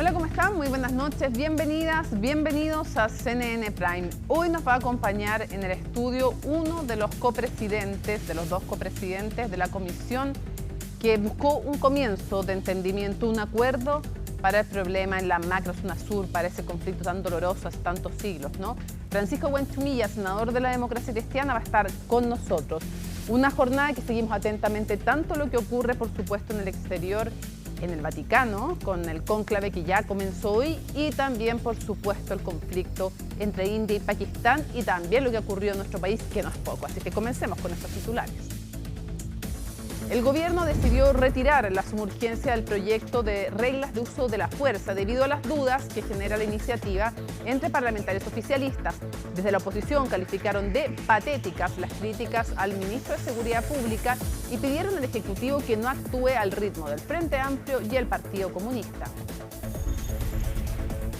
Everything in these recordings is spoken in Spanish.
Hola, ¿cómo están? Muy buenas noches, bienvenidas, bienvenidos a CNN Prime. Hoy nos va a acompañar en el estudio uno de los copresidentes, de los dos copresidentes de la comisión que buscó un comienzo de entendimiento, un acuerdo para el problema en la macrozona sur, para ese conflicto tan doloroso hace tantos siglos, ¿no? Francisco Buenchumilla, senador de la Democracia Cristiana, va a estar con nosotros. Una jornada que seguimos atentamente tanto lo que ocurre, por supuesto, en el exterior, en el Vaticano, con el cónclave que ya comenzó hoy, y también, por supuesto, el conflicto entre India y Pakistán, y también lo que ocurrió en nuestro país, que no es poco. Así que comencemos con estos titulares. El gobierno decidió retirar la sumurgencia del proyecto de reglas de uso de la fuerza debido a las dudas que genera la iniciativa entre parlamentarios oficialistas. Desde la oposición calificaron de patéticas las críticas al ministro de Seguridad Pública y pidieron al Ejecutivo que no actúe al ritmo del Frente Amplio y el Partido Comunista.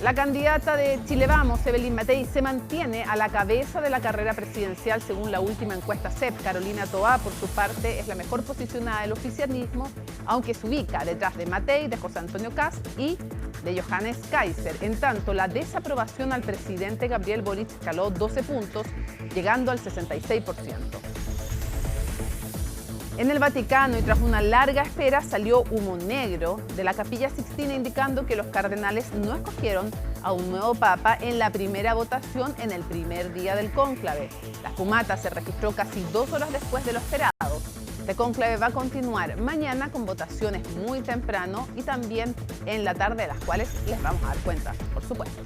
La candidata de Chile Vamos, Evelyn Matei, se mantiene a la cabeza de la carrera presidencial según la última encuesta CEP. Carolina Toá, por su parte, es la mejor posicionada del oficialismo, aunque se ubica detrás de Matei, de José Antonio Kast y de Johannes Kaiser. En tanto, la desaprobación al presidente Gabriel Boric escaló 12 puntos, llegando al 66%. En el Vaticano, y tras una larga espera, salió humo negro de la Capilla Sixtina indicando que los cardenales no escogieron a un nuevo papa en la primera votación en el primer día del cónclave. La fumata se registró casi 2 horas después de lo esperado. Este cónclave va a continuar mañana con votaciones muy temprano y también en la tarde, de las cuales les vamos a dar cuenta, por supuesto.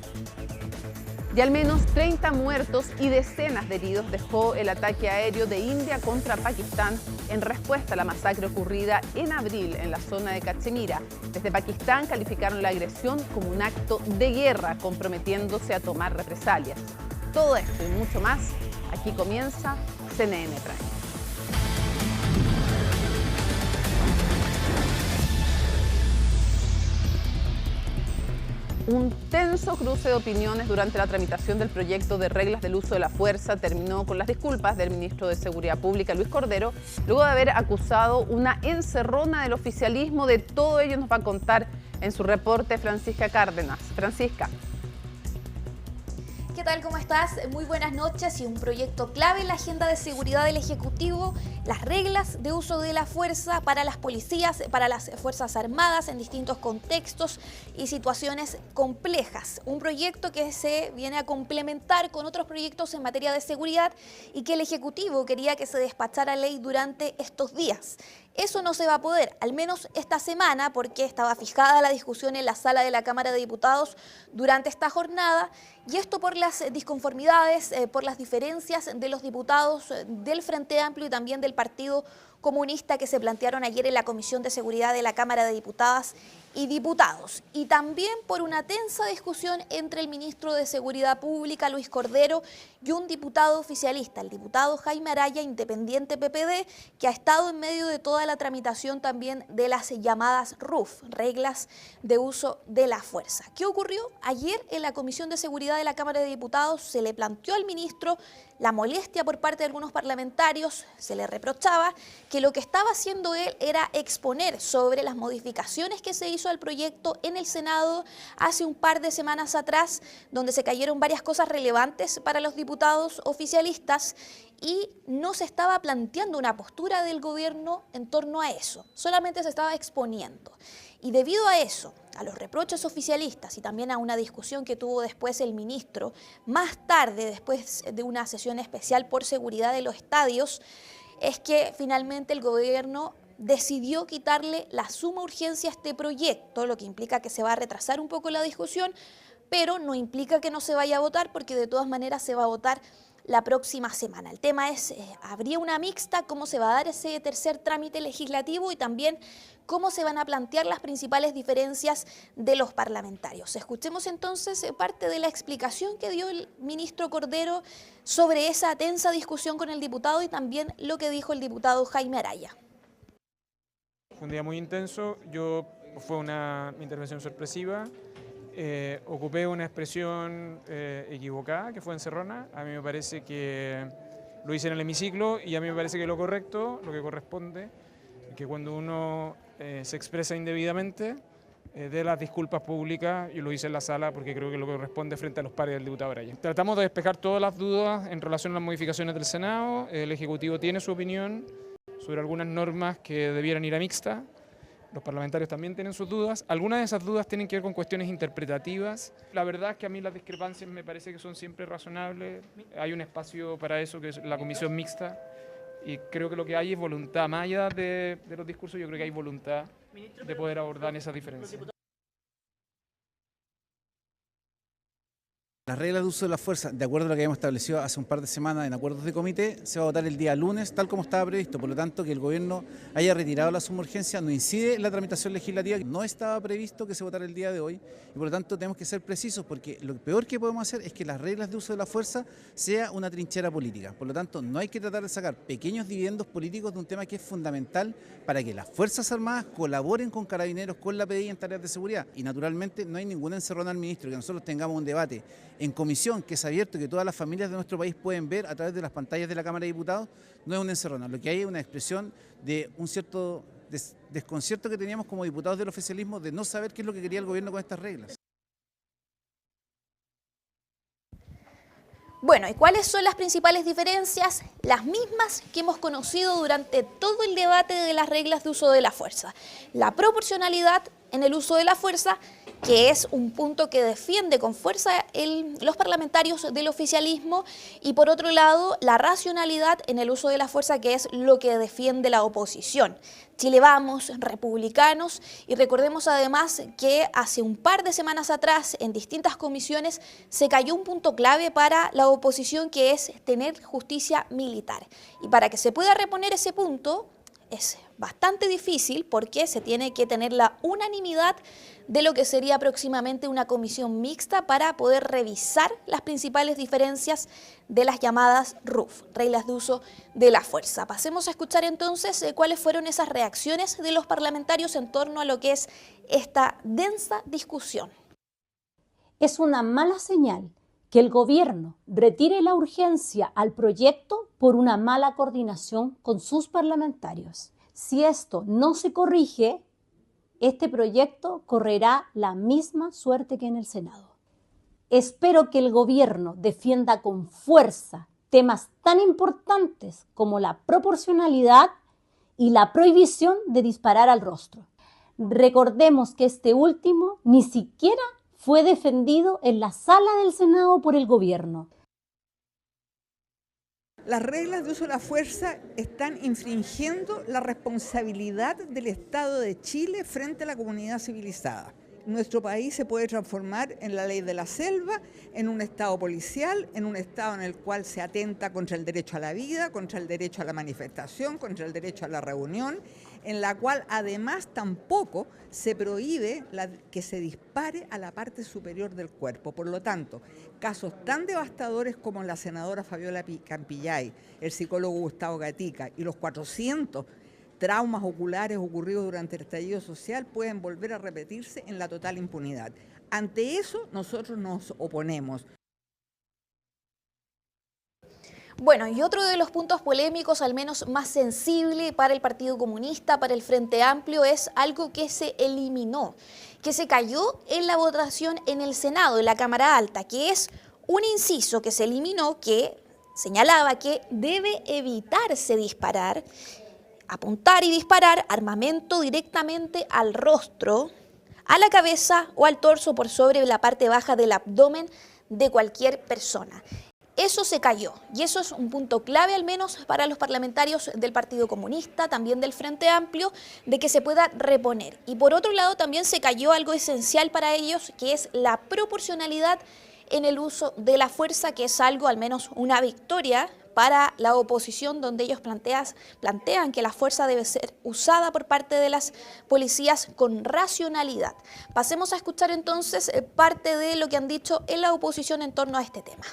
Y al menos 30 muertos y decenas de heridos dejó el ataque aéreo de India contra Pakistán en respuesta a la masacre ocurrida en abril en la zona de Cachemira. Desde Pakistán calificaron la agresión como un acto de guerra, comprometiéndose a tomar represalias. Todo esto y mucho más, aquí comienza CNN Prime. Un tenso cruce de opiniones durante la tramitación del proyecto de reglas del uso de la fuerza terminó con las disculpas del ministro de Seguridad Pública, Luis Cordero, luego de haber acusado una encerrona del oficialismo. De todo ello nos va a contar en su reporte Francisca Cárdenas. Francisca. ¿Qué tal? ¿Cómo estás? Muy buenas noches. Y un proyecto clave en la agenda de seguridad del Ejecutivo, las reglas de uso de la fuerza para las policías, para las Fuerzas Armadas en distintos contextos y situaciones complejas. Un proyecto que se viene a complementar con otros proyectos en materia de seguridad y que el Ejecutivo quería que se despachara ley durante estos días. Eso no se va a poder, al menos esta semana, porque estaba fijada la discusión en la sala de la Cámara de Diputados durante esta jornada, y esto por las disconformidades, por las diferencias de los diputados del Frente Amplio y también del Partido Comunista que se plantearon ayer en la Comisión de Seguridad de la Cámara de Diputadas y Diputados. Y también por una tensa discusión entre el ministro de Seguridad Pública, Luis Cordero, y un diputado oficialista, el diputado Jaime Araya, independiente PPD, que ha estado en medio de toda la tramitación también de las llamadas RUF, reglas de uso de la fuerza. ¿Qué ocurrió? Ayer en la Comisión de Seguridad de la Cámara de Diputados se le planteó al ministro la molestia por parte de algunos parlamentarios, se le reprochaba que lo que estaba haciendo él era exponer sobre las modificaciones que se hizo al proyecto en el Senado hace un par de semanas atrás, donde se cayeron varias cosas relevantes para los diputados oficialistas y no se estaba planteando una postura del gobierno en torno a eso, solamente se estaba exponiendo. Y debido a eso, a los reproches oficialistas y también a una discusión que tuvo después el ministro, más tarde, después de una sesión especial por seguridad de los estadios, es que finalmente el gobierno decidió quitarle la suma urgencia a este proyecto, lo que implica que se va a retrasar un poco la discusión, pero no implica que no se vaya a votar, porque de todas maneras se va a votar la próxima semana. El tema es, ¿habría una mixta? ¿Cómo se va a dar ese tercer trámite legislativo? Y también, ¿cómo se van a plantear las principales diferencias de los parlamentarios? Escuchemos entonces parte de la explicación que dio el ministro Cordero sobre esa tensa discusión con el diputado y también lo que dijo el diputado Jaime Araya. Fue un día muy intenso, fue una intervención sorpresiva. Ocupé una expresión equivocada, que fue encerrona. A mí me parece que lo hice en el hemiciclo y a mí me parece que lo correcto, lo que corresponde, es que cuando uno se expresa indebidamente, de las disculpas públicas, y lo hice en la sala porque creo que lo corresponde frente a los pares del diputado Bryan. Tratamos de despejar todas las dudas en relación a las modificaciones del Senado. El Ejecutivo tiene su opinión sobre algunas normas que debieran ir a mixta. Los parlamentarios también tienen sus dudas. Algunas de esas dudas tienen que ver con cuestiones interpretativas. La verdad es que a mí las discrepancias me parece que son siempre razonables. Hay un espacio para eso, que es la comisión mixta, y creo que lo que hay es voluntad. Más allá de los discursos, yo creo que hay voluntad de poder abordar esas diferencias. Las reglas de uso de la fuerza, de acuerdo a lo que habíamos establecido hace un par de semanas en acuerdos de comité, se va a votar el día lunes, tal como estaba previsto. Por lo tanto, que el gobierno haya retirado la suma urgencia no incide en la tramitación legislativa. No estaba previsto que se votara el día de hoy y por lo tanto tenemos que ser precisos, porque lo peor que podemos hacer es que las reglas de uso de la fuerza sea una trinchera política. Por lo tanto, no hay que tratar de sacar pequeños dividendos políticos de un tema que es fundamental para que las Fuerzas Armadas colaboren con Carabineros, con la PDI en tareas de seguridad. Y naturalmente no hay ninguna encerrona al ministro, que nosotros tengamos un debate en comisión que es abierto, que todas las familias de nuestro país pueden ver a través de las pantallas de la Cámara de Diputados, no es una encerrona. Lo que hay es una expresión de un cierto desconcierto que teníamos como diputados del oficialismo de no saber qué es lo que quería el gobierno con estas reglas. Bueno, ¿y cuáles son las principales diferencias? Las mismas que hemos conocido durante todo el debate de las reglas de uso de la fuerza. La proporcionalidad en el uso de la fuerza, que es un punto que defiende con fuerza los parlamentarios del oficialismo, y por otro lado, la racionalidad en el uso de la fuerza, que es lo que defiende la oposición. Chile Vamos, republicanos, y recordemos además que hace un par de semanas atrás en distintas comisiones se cayó un punto clave para la oposición, que es tener justicia militar. Y para que se pueda reponer ese punto es bastante difícil porque se tiene que tener la unanimidad de lo que sería próximamente una comisión mixta para poder revisar las principales diferencias de las llamadas RUF, reglas de uso de la fuerza. Pasemos a escuchar entonces cuáles fueron esas reacciones de los parlamentarios en torno a lo que es esta densa discusión. Es una mala señal que el gobierno retire la urgencia al proyecto por una mala coordinación con sus parlamentarios. Si esto no se corrige, este proyecto correrá la misma suerte que en el Senado. Espero que el gobierno defienda con fuerza temas tan importantes como la proporcionalidad y la prohibición de disparar al rostro. Recordemos que este último ni siquiera fue defendido en la sala del Senado por el gobierno. Las reglas de uso de la fuerza están infringiendo la responsabilidad del Estado de Chile frente a la comunidad civilizada. Nuestro país se puede transformar en la ley de la selva, en un Estado policial, en un Estado en el cual se atenta contra el derecho a la vida, contra el derecho a la manifestación, contra el derecho a la reunión, en la cual además tampoco se prohíbe que se dispare a la parte superior del cuerpo. Por lo tanto, casos tan devastadores como la senadora Fabiola Campillay, el psicólogo Gustavo Gatica y los 400 traumas oculares ocurridos durante el estallido social pueden volver a repetirse en la total impunidad. Ante eso nosotros nos oponemos. Bueno, y otro de los puntos polémicos, al menos más sensible para el Partido Comunista, para el Frente Amplio, es algo que se eliminó, que se cayó en la votación en el Senado, en la Cámara Alta, que es un inciso que se eliminó que señalaba que debe evitarse disparar, apuntar y disparar armamento directamente al rostro, a la cabeza o al torso por sobre la parte baja del abdomen de cualquier persona. Eso se cayó y eso es un punto clave al menos para los parlamentarios del Partido Comunista, también del Frente Amplio, de que se pueda reponer. Y por otro lado también se cayó algo esencial para ellos, que es la proporcionalidad en el uso de la fuerza, que es algo, al menos una victoria para la oposición, donde ellos plantean que la fuerza debe ser usada por parte de las policías con racionalidad. Pasemos a escuchar entonces parte de lo que han dicho en la oposición en torno a este tema.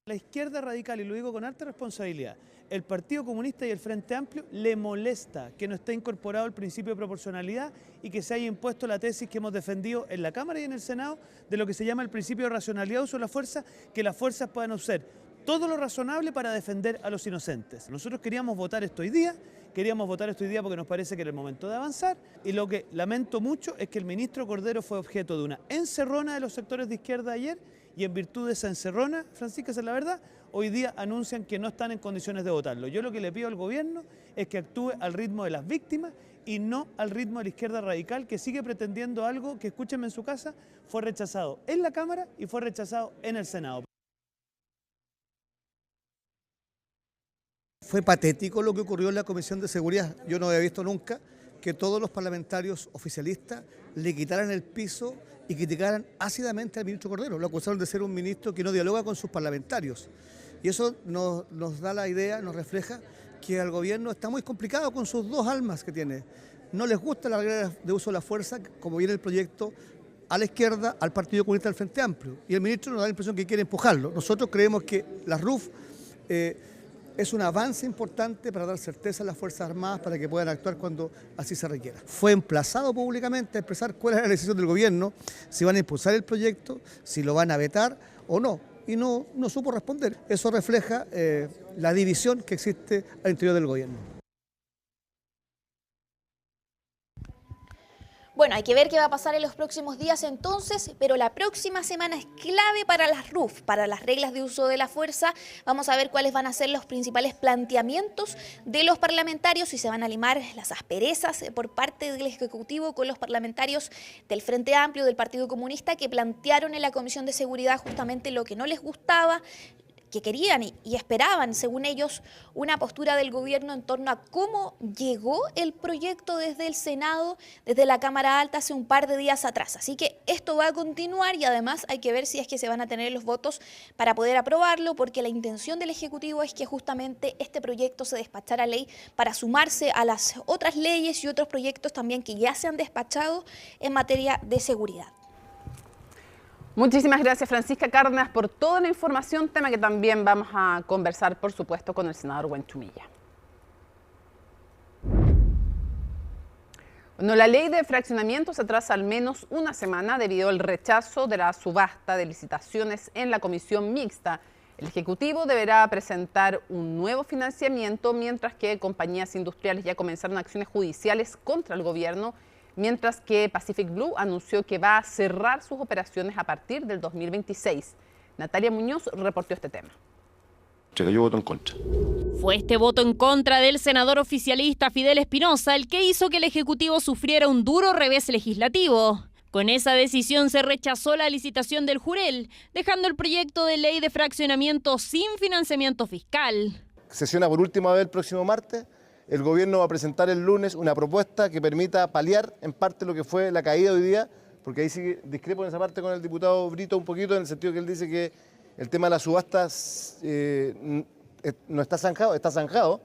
La izquierda radical, y lo digo con alta responsabilidad, el Partido Comunista y el Frente Amplio le molesta que no esté incorporado el principio de proporcionalidad y que se haya impuesto la tesis que hemos defendido en la Cámara y en el Senado de lo que se llama el principio de racionalidad de uso de la fuerza, que las fuerzas puedan usar todo lo razonable para defender a los inocentes. Nosotros queríamos votar esto hoy día Queríamos votar esto hoy día porque nos parece que era el momento de avanzar, y lo que lamento mucho es que el ministro Cordero fue objeto de una encerrona de los sectores de izquierda ayer, y en virtud de esa encerrona, Francisca, esa es la verdad, hoy día anuncian que no están en condiciones de votarlo. Yo lo que le pido al gobierno es que actúe al ritmo de las víctimas y no al ritmo de la izquierda radical, que sigue pretendiendo algo que, escúchenme en su casa, fue rechazado en la Cámara y fue rechazado en el Senado. Fue patético lo que ocurrió en la Comisión de Seguridad. Yo no había visto nunca que todos los parlamentarios oficialistas le quitaran el piso y criticaran ácidamente al ministro Cordero. Lo acusaron de ser un ministro que no dialoga con sus parlamentarios. Y eso nos da la idea, nos refleja que al gobierno está muy complicado con sus dos almas que tiene. No les gusta la regla de uso de la fuerza, como viene el proyecto a la izquierda, al Partido Comunista del Frente Amplio. Y el ministro nos da la impresión que quiere empujarlo. Nosotros creemos que la RUF es un avance importante para dar certeza a las Fuerzas Armadas para que puedan actuar cuando así se requiera. Fue emplazado públicamente a expresar cuál es la decisión del gobierno, si van a impulsar el proyecto, si lo van a vetar o no. Y no supo responder. Eso refleja la división que existe al interior del gobierno. Bueno, hay que ver qué va a pasar en los próximos días entonces, pero la próxima semana es clave para las RUF, para las reglas de uso de la fuerza. Vamos a ver cuáles van a ser los principales planteamientos de los parlamentarios, si se van a limar las asperezas por parte del Ejecutivo con los parlamentarios del Frente Amplio, del Partido Comunista, que plantearon en la Comisión de Seguridad justamente lo que no les gustaba, que querían y esperaban, según ellos, una postura del gobierno en torno a cómo llegó el proyecto desde el Senado, desde la Cámara Alta hace un par de días atrás. Así que esto va a continuar y además hay que ver si es que se van a tener los votos para poder aprobarlo, porque la intención del Ejecutivo es que justamente este proyecto se despachara a ley para sumarse a las otras leyes y otros proyectos también que ya se han despachado en materia de seguridad. Muchísimas gracias, Francisca Cárdenas, por toda la información, tema que también vamos a conversar, por supuesto, con el senador Huenchumilla. Bueno, la ley de fraccionamiento se atrasa al menos una semana debido al rechazo de la subasta de licitaciones en la comisión mixta. El Ejecutivo deberá presentar un nuevo financiamiento, mientras que compañías industriales ya comenzaron acciones judiciales contra el gobierno, mientras que Pacific Blue anunció que va a cerrar sus operaciones a partir del 2026. Natalia Muñoz reportó este tema. Yo voto en contra. Fue este voto en contra del senador oficialista Fidel Espinosa el que hizo que el Ejecutivo sufriera un duro revés legislativo. Con esa decisión se rechazó la licitación del Jurel, dejando el proyecto de ley de fraccionamiento sin financiamiento fiscal. Sesiona por última vez el próximo martes. El gobierno va a presentar el lunes una propuesta que permita paliar en parte lo que fue la caída hoy día, porque ahí sí discrepo en esa parte con el diputado Brito un poquito, en el sentido que él dice que el tema de las subastas no está zanjado, está zanjado.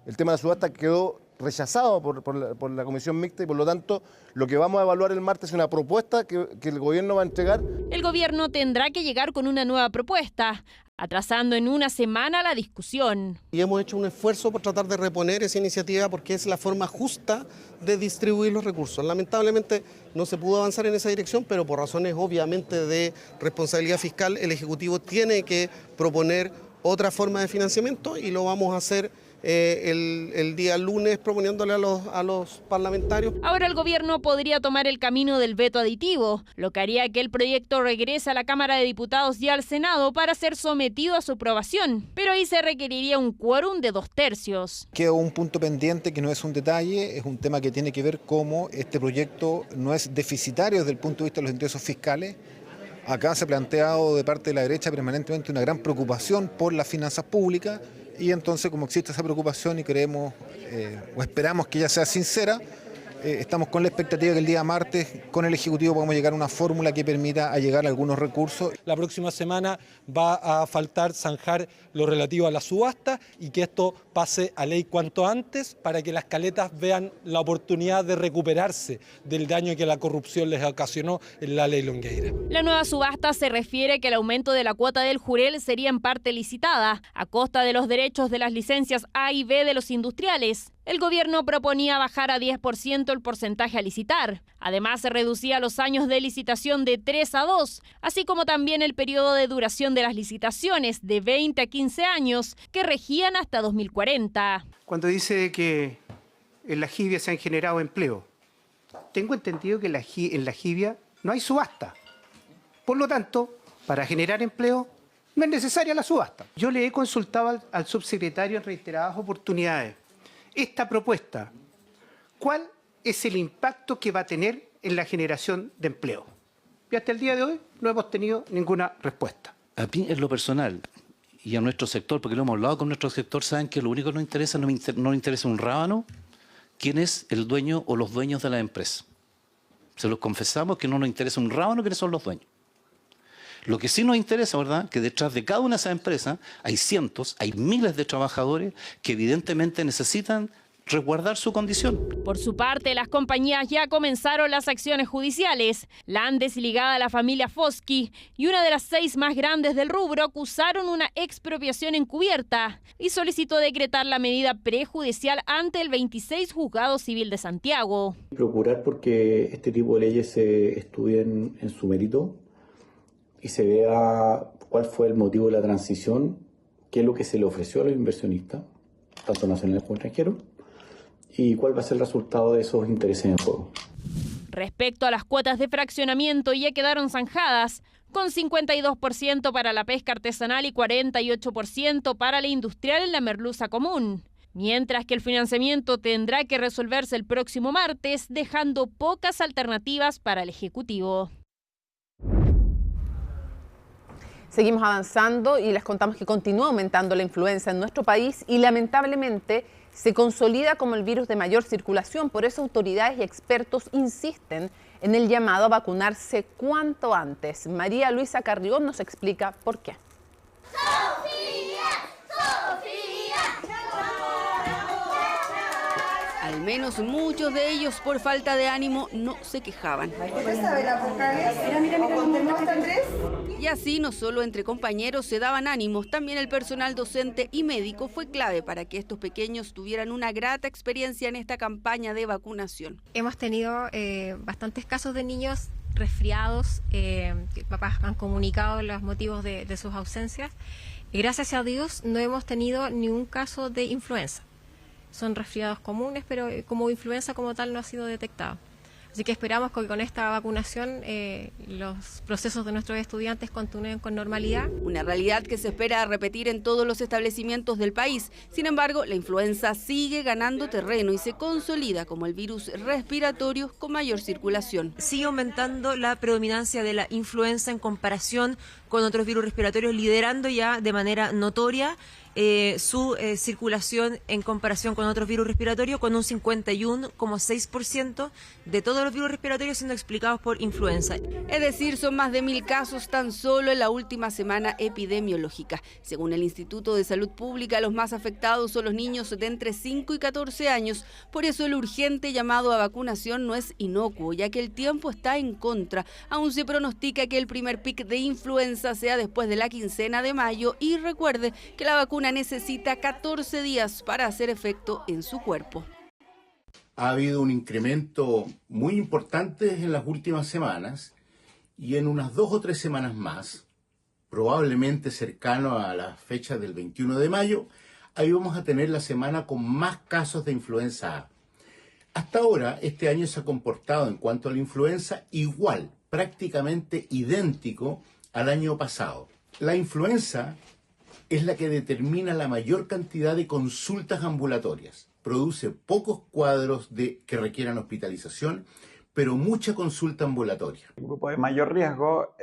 El tema de la subasta quedó rechazado por la comisión mixta y por lo tanto lo que vamos a evaluar el martes es una propuesta que el gobierno va a entregar. El gobierno tendrá que llegar con una nueva propuesta, atrasando en una semana la discusión. Y hemos hecho un esfuerzo por tratar de reponer esa iniciativa porque es la forma justa de distribuir los recursos. Lamentablemente no se pudo avanzar en esa dirección, pero por razones obviamente de responsabilidad fiscal, el Ejecutivo tiene que proponer otra forma de financiamiento y lo vamos a hacer el día lunes proponiéndole a los parlamentarios. Ahora el gobierno podría tomar el camino del veto aditivo, lo que haría que el proyecto regrese a la Cámara de Diputados y al Senado para ser sometido a su aprobación, pero ahí se requeriría un quórum de 2/3. Queda un punto pendiente que no es un detalle, es un tema que tiene que ver cómo este proyecto no es deficitario desde el punto de vista de los ingresos fiscales. Acá se ha planteado de parte de la derecha permanentemente una gran preocupación por las finanzas públicas y entonces como existe esa preocupación y creemos o esperamos que ella sea sincera, estamos con la expectativa que el día martes con el Ejecutivo podamos llegar a una fórmula que permita allegar algunos recursos. La próxima semana va a faltar zanjar lo relativo a la subasta y que esto pase a ley cuanto antes para que las caletas vean la oportunidad de recuperarse del daño que la corrupción les ocasionó en la ley Longueira. La nueva subasta se refiere que el aumento de la cuota del Jurel sería en parte licitada, a costa de los derechos de las licencias A y B de los industriales. El gobierno proponía bajar a 10% el porcentaje a licitar. Además, se reducía los años de licitación de 3 a 2, así como también el periodo de duración de las licitaciones de 20 a 15 años, que regían hasta 2040. Cuando dice que en la jibia se han generado empleos. Tengo entendido que en la jibia no hay subasta. Por lo tanto, para generar empleo no es necesaria la subasta. Yo le he consultado al subsecretario en reiteradas oportunidades esta propuesta. ¿Cuál es el impacto que va a tener en la generación de empleo? Y hasta el día de hoy no hemos tenido ninguna respuesta. A mí, en lo personal, y a nuestro sector, porque lo hemos hablado con nuestro sector, saben que lo único que nos interesa, no nos interesa un rábano, quién es el dueño o los dueños de la empresa. Se los confesamos que no nos interesa un rábano, quiénes son los dueños. Lo que sí nos interesa, ¿verdad?, que detrás de cada una de esas empresas hay cientos, hay miles de trabajadores que evidentemente necesitan resguardar su condición. Por su parte, las compañías ya comenzaron las acciones judiciales. La Andes, ligada a la familia Foschi, y una de las 6 más grandes del rubro, acusaron una expropiación encubierta y solicitó decretar la medida prejudicial ante el 26 Juzgado Civil de Santiago. Procurar porque este tipo de leyes se estudien en su mérito y se vea cuál fue el motivo de la transición, qué es lo que se le ofreció a los inversionistas, tanto nacionales como extranjeros, y cuál va a ser el resultado de esos intereses en juego. Respecto a las cuotas de fraccionamiento, ya quedaron zanjadas, con 52% para la pesca artesanal y 48% para la industrial en la merluza común. Mientras que el financiamiento tendrá que resolverse el próximo martes, dejando pocas alternativas para el Ejecutivo. Seguimos avanzando y les contamos que continúa aumentando la influenza en nuestro país y lamentablemente se consolida como el virus de mayor circulación. Por eso autoridades y expertos insisten en el llamado a vacunarse cuanto antes. María Luisa Carrión nos explica por qué. Al menos muchos de ellos, por falta de ánimo, no se quejaban. ¿Usted sabe las vocales? Y así, no solo entre compañeros se daban ánimos, también el personal docente y médico fue clave para que estos pequeños tuvieran una grata experiencia en esta campaña de vacunación. Hemos tenido bastantes casos de niños resfriados, que papás han comunicado los motivos de sus ausencias, y gracias a Dios no hemos tenido ningún caso de influenza. Son resfriados comunes, pero como influenza como tal no ha sido detectado. Así que esperamos que con esta vacunación los procesos de nuestros estudiantes continúen con normalidad. Una realidad que se espera repetir en todos los establecimientos del país. Sin embargo, la influenza sigue ganando terreno y se consolida como el virus respiratorio con mayor circulación. Sigue aumentando la predominancia de la influenza en comparación con otros virus respiratorios, liderando ya de manera notoria su circulación en comparación con otros virus respiratorios, con un 51,6% de todos los virus respiratorios siendo explicados por influenza. Es decir, son más de 1000 casos tan solo en la última semana epidemiológica. Según el Instituto de Salud Pública, los más afectados son los niños de entre 5 y 14 años. Por eso el urgente llamado a vacunación no es inocuo, ya que el tiempo está en contra. Aún se pronostica que el primer pic de influenza sea después de la quincena de mayo, y recuerde que la vacuna necesita 14 días para hacer efecto en su cuerpo. Ha habido un incremento muy importante en las últimas semanas y en unas 2 o 3 semanas más, probablemente cercano a la fecha del 21 de mayo, ahí vamos a tener la semana con más casos de influenza A. Hasta ahora, este año se ha comportado en cuanto a la influenza igual, prácticamente idéntico al año pasado. La influenza es la que determina la mayor cantidad de consultas ambulatorias. Produce pocos cuadros que requieran hospitalización, pero mucha consulta ambulatoria. El grupo de mayor riesgo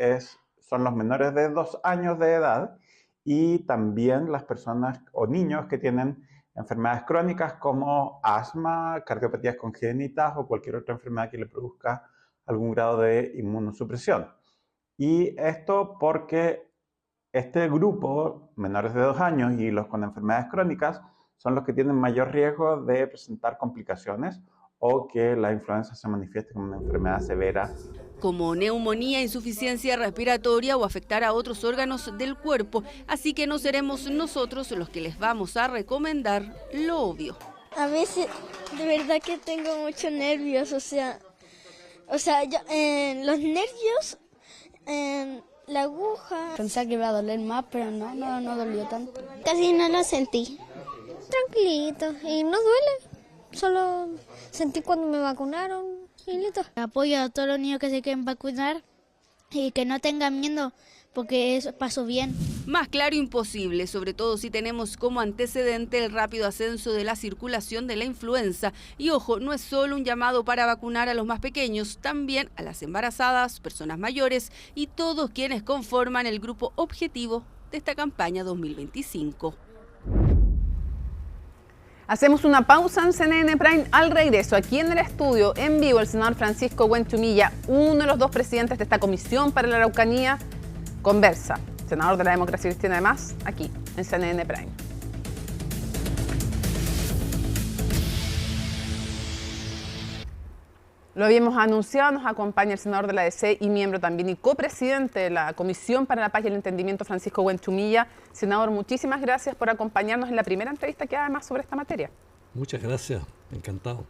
son los menores de 2 años de edad y también las personas o niños que tienen enfermedades crónicas como asma, cardiopatías congénitas o cualquier otra enfermedad que le produzca algún grado de inmunosupresión. Y esto porque este grupo, menores de 2 años y los con enfermedades crónicas, son los que tienen mayor riesgo de presentar complicaciones o que la influenza se manifieste como una enfermedad severa. Como neumonía, insuficiencia respiratoria o afectar a otros órganos del cuerpo. Así que no seremos nosotros los que les vamos a recomendar lo obvio. A veces, de verdad que tengo muchos nervios, o sea yo, los nervios, la aguja. Pensaba que iba a doler más, pero no dolió tanto. Casi no lo sentí. Tranquilito, y no duele. solo sentí cuando me vacunaron y listo. Apoyo a todos los niños que se quieren vacunar y que no tengan miedo porque eso pasó bien. Más claro imposible, sobre todo si tenemos como antecedente el rápido ascenso de la circulación de la influenza. Y ojo, no es solo un llamado para vacunar a los más pequeños, también a las embarazadas, personas mayores y todos quienes conforman el grupo objetivo de esta campaña 2025. Hacemos una pausa en CNN Prime. Al regreso, aquí en el estudio, en vivo, el senador Francisco Huenchumilla, uno de los dos presidentes de esta comisión para la Araucanía, conversa. Senador de la Democracia Cristiana, además, aquí en CNN Prime. Lo habíamos anunciado, nos acompaña el senador de la DC y miembro también y copresidente de la Comisión para la Paz y el Entendimiento, Francisco Huenchumilla. Senador, muchísimas gracias por acompañarnos en la primera entrevista que además sobre esta materia. Muchas gracias, encantado.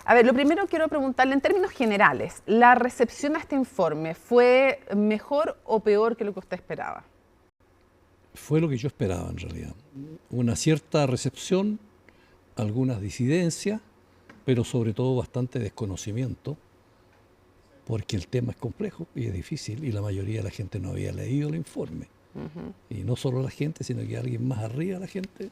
A ver, lo primero quiero preguntarle en términos generales, ¿la recepción a este informe fue mejor o peor que lo que usted esperaba? Fue lo que yo esperaba en realidad. Una cierta recepción, algunas disidencias, pero sobre todo bastante desconocimiento, porque el tema es complejo y es difícil y la mayoría de la gente no había leído el informe. Y no solo la gente, sino que alguien más arriba de la gente.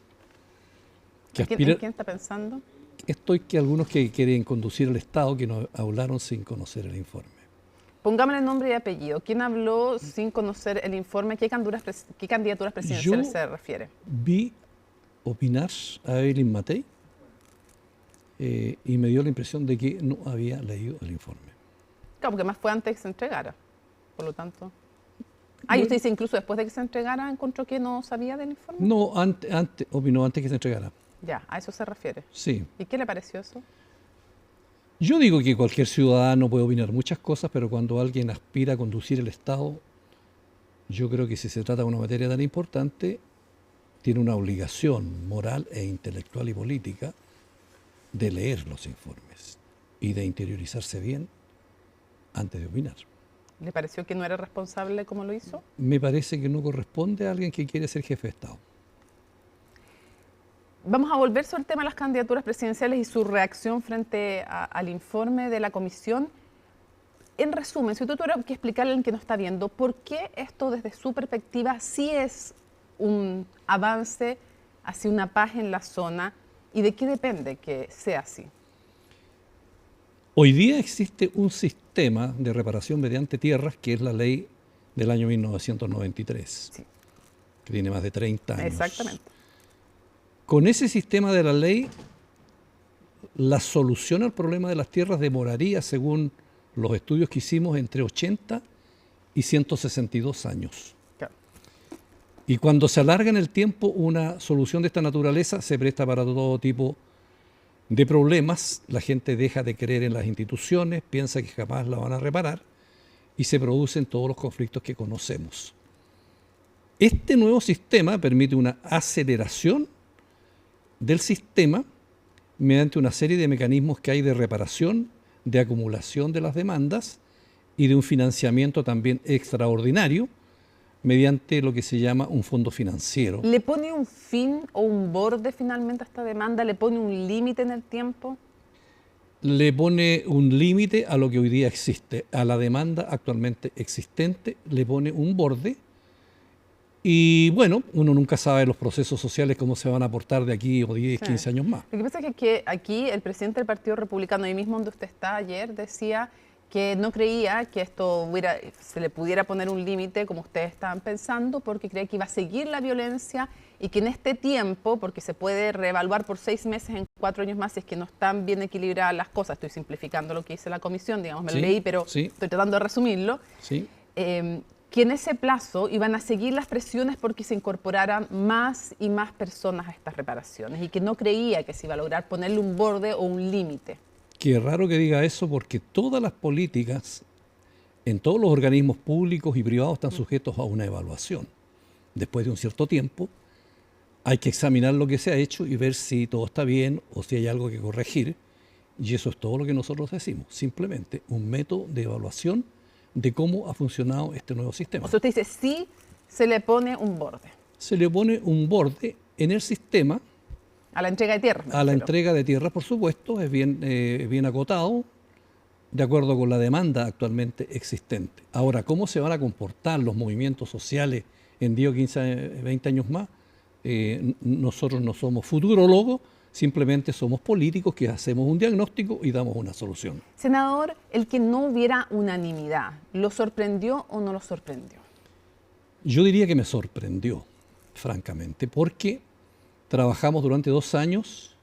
¿En quién está pensando? Estoy que algunos que quieren conducir el Estado que nos hablaron sin conocer el informe. Pongámosle nombre y apellido. ¿Quién habló sin conocer el informe? ¿Qué candidaturas presidenciales se refiere? Vi opinar a Evelyn Matei y me dio la impresión de que no había leído el informe. Claro, porque más fue antes de que se entregara. Por lo tanto... ¿y usted dice incluso después de que se entregara encontró que no sabía del informe? No, opinó antes que se entregara. Ya, a eso se refiere. Sí. ¿Y qué le pareció eso? Yo digo que cualquier ciudadano puede opinar muchas cosas, pero cuando alguien aspira a conducir el Estado, yo creo que si se trata de una materia tan importante, tiene una obligación moral e intelectual y política de leer los informes y de interiorizarse bien antes de opinar. ¿Le pareció que no era responsable como lo hizo? Me parece que no corresponde a alguien que quiere ser jefe de Estado. Vamos a volver sobre el tema de las candidaturas presidenciales y su reacción frente al informe de la comisión. En resumen, si tú tuvieras que explicarle a alguien que no está viendo, ¿por qué esto desde su perspectiva sí es un avance hacia una paz en la zona y de qué depende que sea así? Hoy día existe un sistema de reparación mediante tierras que es la ley del año 1993, sí, que tiene más de 30 años. Exactamente. Con ese sistema de la ley, la solución al problema de las tierras demoraría, según los estudios que hicimos, entre 80 y 162 años. Claro. Y cuando se alarga en el tiempo, una solución de esta naturaleza se presta para todo tipo de problemas. La gente deja de creer en las instituciones, piensa que jamás la van a reparar y se producen todos los conflictos que conocemos. Este nuevo sistema permite una aceleración del sistema mediante una serie de mecanismos que hay de reparación, de acumulación de las demandas y de un financiamiento también extraordinario mediante lo que se llama un fondo financiero. ¿Le pone un fin o un borde finalmente a esta demanda? ¿Le pone un límite en el tiempo? Le pone un límite a lo que hoy día existe, a la demanda actualmente existente, le pone un borde. Y bueno, uno nunca sabe los procesos sociales cómo se van a aportar de aquí o 10, 15 años más. Lo que pasa es que aquí el presidente del Partido Republicano, ahí mismo donde usted está ayer, decía que no creía que esto se le pudiera poner un límite como ustedes estaban pensando, porque creía que iba a seguir la violencia y que en este tiempo, porque se puede reevaluar por 6 meses en 4 años más si es que no están bien equilibradas las cosas. Estoy simplificando lo que dice la comisión, digamos, me lo leí, pero estoy tratando de resumirlo. Sí. Que en ese plazo iban a seguir las presiones porque se incorporaran más y más personas a estas reparaciones y que no creía que se iba a lograr ponerle un borde o un límite. Qué raro que diga eso porque todas las políticas en todos los organismos públicos y privados están sujetos a una evaluación. Después de un cierto tiempo hay que examinar lo que se ha hecho y ver si todo está bien o si hay algo que corregir. Y eso es todo lo que nosotros decimos, simplemente un método de evaluación de cómo ha funcionado este nuevo sistema. O sea, usted dice, sí se le pone un borde. Se le pone un borde en el sistema A la entrega de tierras. A la entrega de tierras, por supuesto, es bien acotado, de acuerdo con la demanda actualmente existente. Ahora, ¿cómo se van a comportar los movimientos sociales en 10, 15, 20 años más? Nosotros no somos futurólogos, simplemente somos políticos que hacemos un diagnóstico y damos una solución. Senador, el que no hubiera unanimidad, ¿lo sorprendió o no lo sorprendió? Yo diría que me sorprendió, francamente, porque trabajamos durante 2 años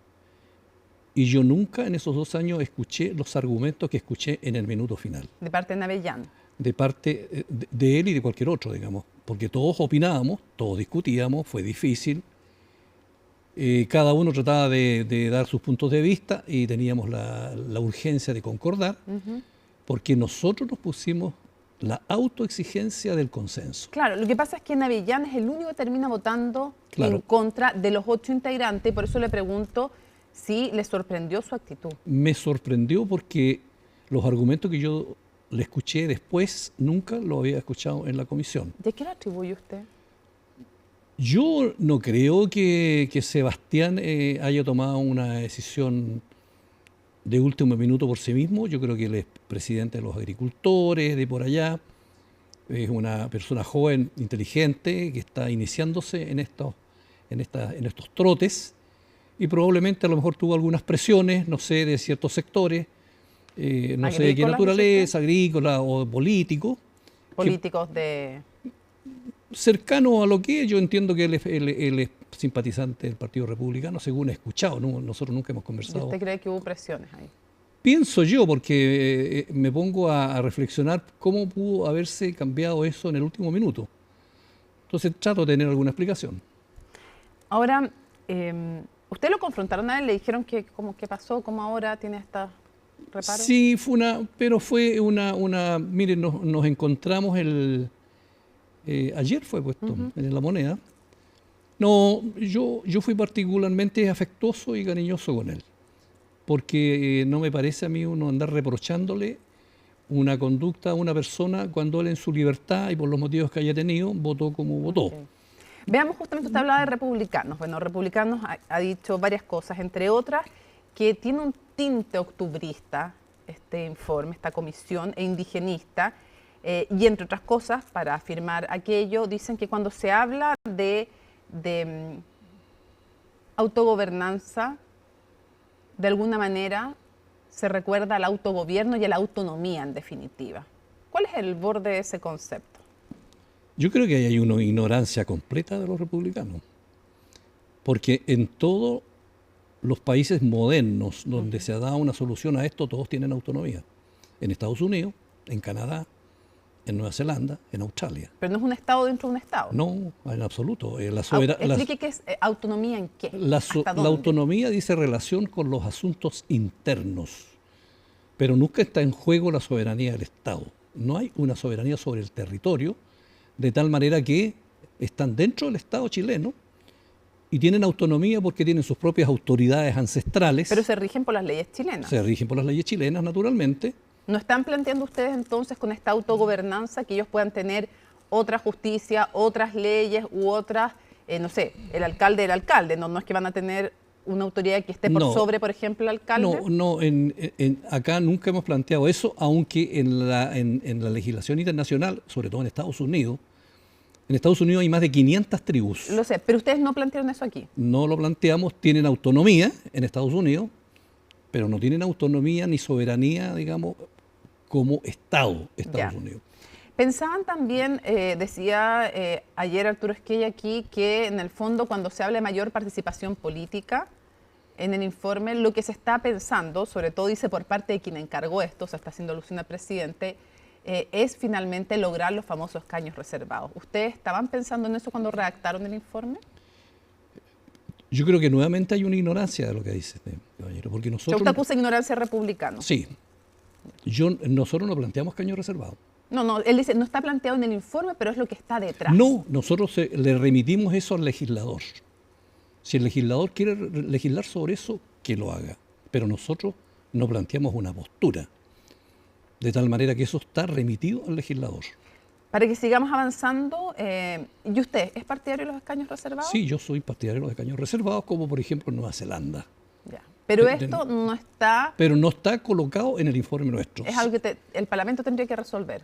y yo nunca en esos 2 años escuché los argumentos que escuché en el minuto final. De parte de Navellán. De parte de él y de cualquier otro, digamos, porque todos opinábamos, todos discutíamos, fue difícil. Cada uno trataba de dar sus puntos de vista y teníamos la urgencia de concordar, porque nosotros nos pusimos la autoexigencia del consenso. Claro, lo que pasa es que Navellán es el único que termina votando en contra de los 8 integrantes, por eso le pregunto si le sorprendió su actitud. Me sorprendió porque los argumentos que yo le escuché después nunca lo había escuchado en la comisión. ¿De qué lo atribuye usted? Yo no creo que Sebastián haya tomado una decisión de último minuto por sí mismo. Yo creo que él es presidente de los agricultores, de por allá. Es una persona joven, inteligente, que está iniciándose en estos trotes y probablemente a lo mejor tuvo algunas presiones, no sé, de ciertos sectores, no sé de qué naturaleza, agrícola o político. Políticos de... Cercano a lo que yo entiendo que él es simpatizante del Partido Republicano, según he escuchado, ¿no? Nosotros nunca hemos conversado. ¿Y usted cree que hubo presiones ahí? Pienso yo, porque me pongo a reflexionar cómo pudo haberse cambiado eso en el último minuto. Entonces trato de tener alguna explicación. Ahora, ¿usted lo confrontaron a él? ¿Le dijeron qué pasó? ¿Cómo ahora tiene esta reparo? Sí, fue una miren, nos encontramos ayer fue puesto en La Moneda. No, yo fui particularmente afectuoso y cariñoso con él, porque no me parece a mí uno andar reprochándole una conducta a una persona cuando él en su libertad y por los motivos que haya tenido votó como votó. Okay. Veamos, justamente usted hablaba de republicanos. Bueno, republicanos ha dicho varias cosas, entre otras que tiene un tinte octubrista este informe, esta comisión, e indigenista. Y entre otras cosas, para afirmar aquello, dicen que cuando se habla de autogobernanza, de alguna manera se recuerda al autogobierno y a la autonomía en definitiva. ¿Cuál es el borde de ese concepto? Yo creo que hay una ignorancia completa de los republicanos, porque en todos los países modernos donde se ha dado una solución a esto, todos tienen autonomía. En Estados Unidos, en Canadá, en Nueva Zelanda, en Australia. Pero no es un Estado dentro de un Estado. No, en absoluto. Explique qué es autonomía en qué. La autonomía dice relación con los asuntos internos, pero nunca está en juego la soberanía del Estado. No hay una soberanía sobre el territorio, de tal manera que están dentro del Estado chileno y tienen autonomía porque tienen sus propias autoridades ancestrales. Pero se rigen por las leyes chilenas. Se rigen por las leyes chilenas, naturalmente. ¿No están planteando ustedes entonces con esta autogobernanza que ellos puedan tener otra justicia, otras leyes u otras, no sé, el alcalde, no es que van a tener una autoridad que esté por sobre, por ejemplo, el alcalde? No, acá nunca hemos planteado eso, aunque en la legislación internacional, sobre todo en Estados Unidos hay más de 500 tribus. Lo sé, pero ustedes no plantearon eso aquí. No lo planteamos, tienen autonomía en Estados Unidos, pero no tienen autonomía ni soberanía, digamos, como Estado, Estados Unidos. Pensaban también, decía ayer Arturo Esquella aquí, que en el fondo cuando se habla de mayor participación política en el informe, lo que se está pensando, sobre todo dice por parte de quien encargó esto, o sea, está haciendo alusión al presidente, es finalmente lograr los famosos escaños reservados. ¿Ustedes estaban pensando en eso cuando redactaron el informe? Yo creo que nuevamente hay una ignorancia de lo que dice este caballero, porque nosotros... ¿Usted acusa ignorancia republicana? Sí. Nosotros no planteamos escaños reservados. No, él dice, no está planteado en el informe, pero es lo que está detrás. No, nosotros le remitimos eso al legislador. Si el legislador quiere legislar sobre eso, que lo haga. Pero nosotros no planteamos una postura. De tal manera que eso está remitido al legislador. Para que sigamos avanzando, ¿y usted es partidario de los escaños reservados? Sí, yo soy partidario de los escaños reservados, como por ejemplo en Nueva Zelanda. Ya. Pero esto no está... Pero no está colocado en el informe nuestro. Es algo que el Parlamento tendría que resolver.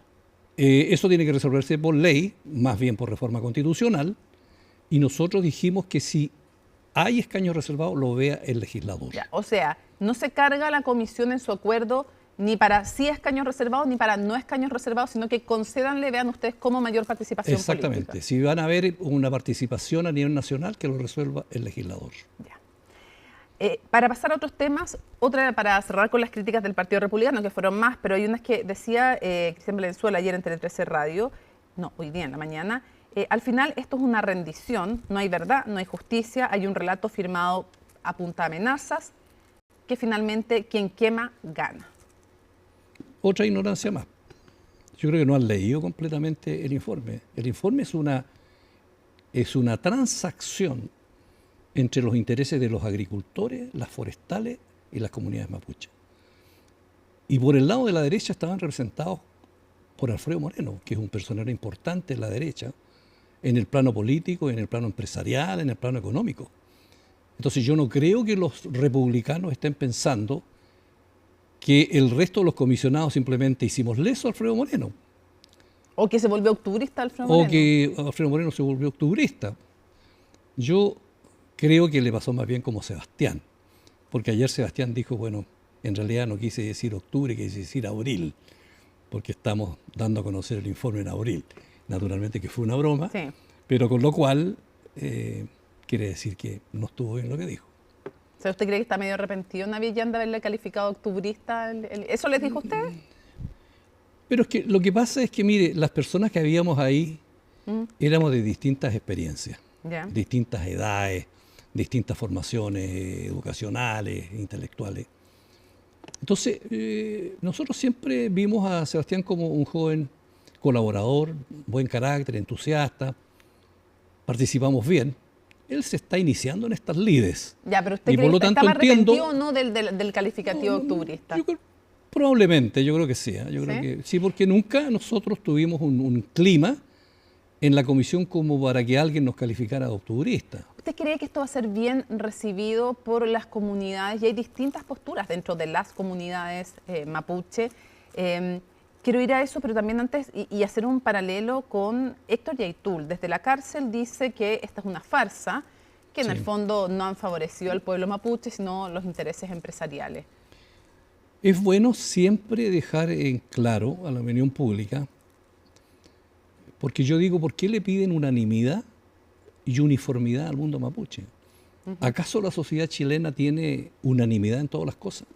Eso tiene que resolverse por ley, más bien por reforma constitucional, y nosotros dijimos que si hay escaños reservados, lo vea el legislador. Ya, o sea, no se carga la comisión en su acuerdo ni para sí escaños reservados ni para no escaños reservados, sino que concédanle, vean ustedes, como mayor participación Exactamente. política. Si van a haber una participación a nivel nacional, que lo resuelva el legislador. Ya. Para pasar a otros temas, para cerrar con las críticas del Partido Republicano, que fueron más, pero hay unas que decía Cristian Valenzuela ayer en Tele 13 Radio, no, hoy día en la mañana, al final esto es una rendición, no hay verdad, no hay justicia, hay un relato firmado a punta de amenazas, que finalmente quien quema gana. Otra ignorancia más. Yo creo que no han leído completamente el informe. El informe es una transacción entre los intereses de los agricultores, las forestales y las comunidades mapuches. Y por el lado de la derecha estaban representados por Alfredo Moreno, que es un personaje importante en la derecha, en el plano político, en el plano empresarial, en el plano económico. Entonces yo no creo que los republicanos estén pensando que el resto de los comisionados simplemente hicimos leso a Alfredo Moreno. O que se volvió octubrista Alfredo Moreno. O que Alfredo Moreno se volvió octubrista. Yo creo que le pasó más bien como Sebastián, porque ayer Sebastián dijo, bueno, en realidad no quise decir octubre, quise decir abril, porque estamos dando a conocer el informe en abril. Naturalmente que fue una broma, sí, pero con lo cual quiere decir que no estuvo bien lo que dijo. O sea, ¿usted cree que está medio arrepentido Navillán de haberle calificado octubrista? ¿Eso les dijo usted? Pero es que lo que pasa es que, mire, las personas que habíamos ahí éramos de distintas experiencias, distintas edades, distintas formaciones educacionales, intelectuales. Entonces, nosotros siempre vimos a Sebastián como un joven colaborador, buen carácter, entusiasta, participamos bien. Él se está iniciando en estas lides. Ya, pero ¿usted cree que está más arrepentido o no del calificativo octubrista? Probablemente, yo creo que sí. Yo creo que sí, porque nunca nosotros tuvimos un clima en la comisión como para que alguien nos calificara de octubrista. ¿Usted cree que esto va a ser bien recibido por las comunidades? Y hay distintas posturas dentro de las comunidades mapuche. Quiero ir a eso, pero también antes y hacer un paralelo con Héctor Yaitul. Desde la cárcel dice que esta es una farsa, que en el fondo no han favorecido al pueblo mapuche, sino los intereses empresariales. Es bueno siempre dejar en claro a la opinión pública, porque yo digo, ¿por qué le piden unanimidad y uniformidad al mundo mapuche? ¿Acaso la sociedad chilena tiene unanimidad en todas las cosas?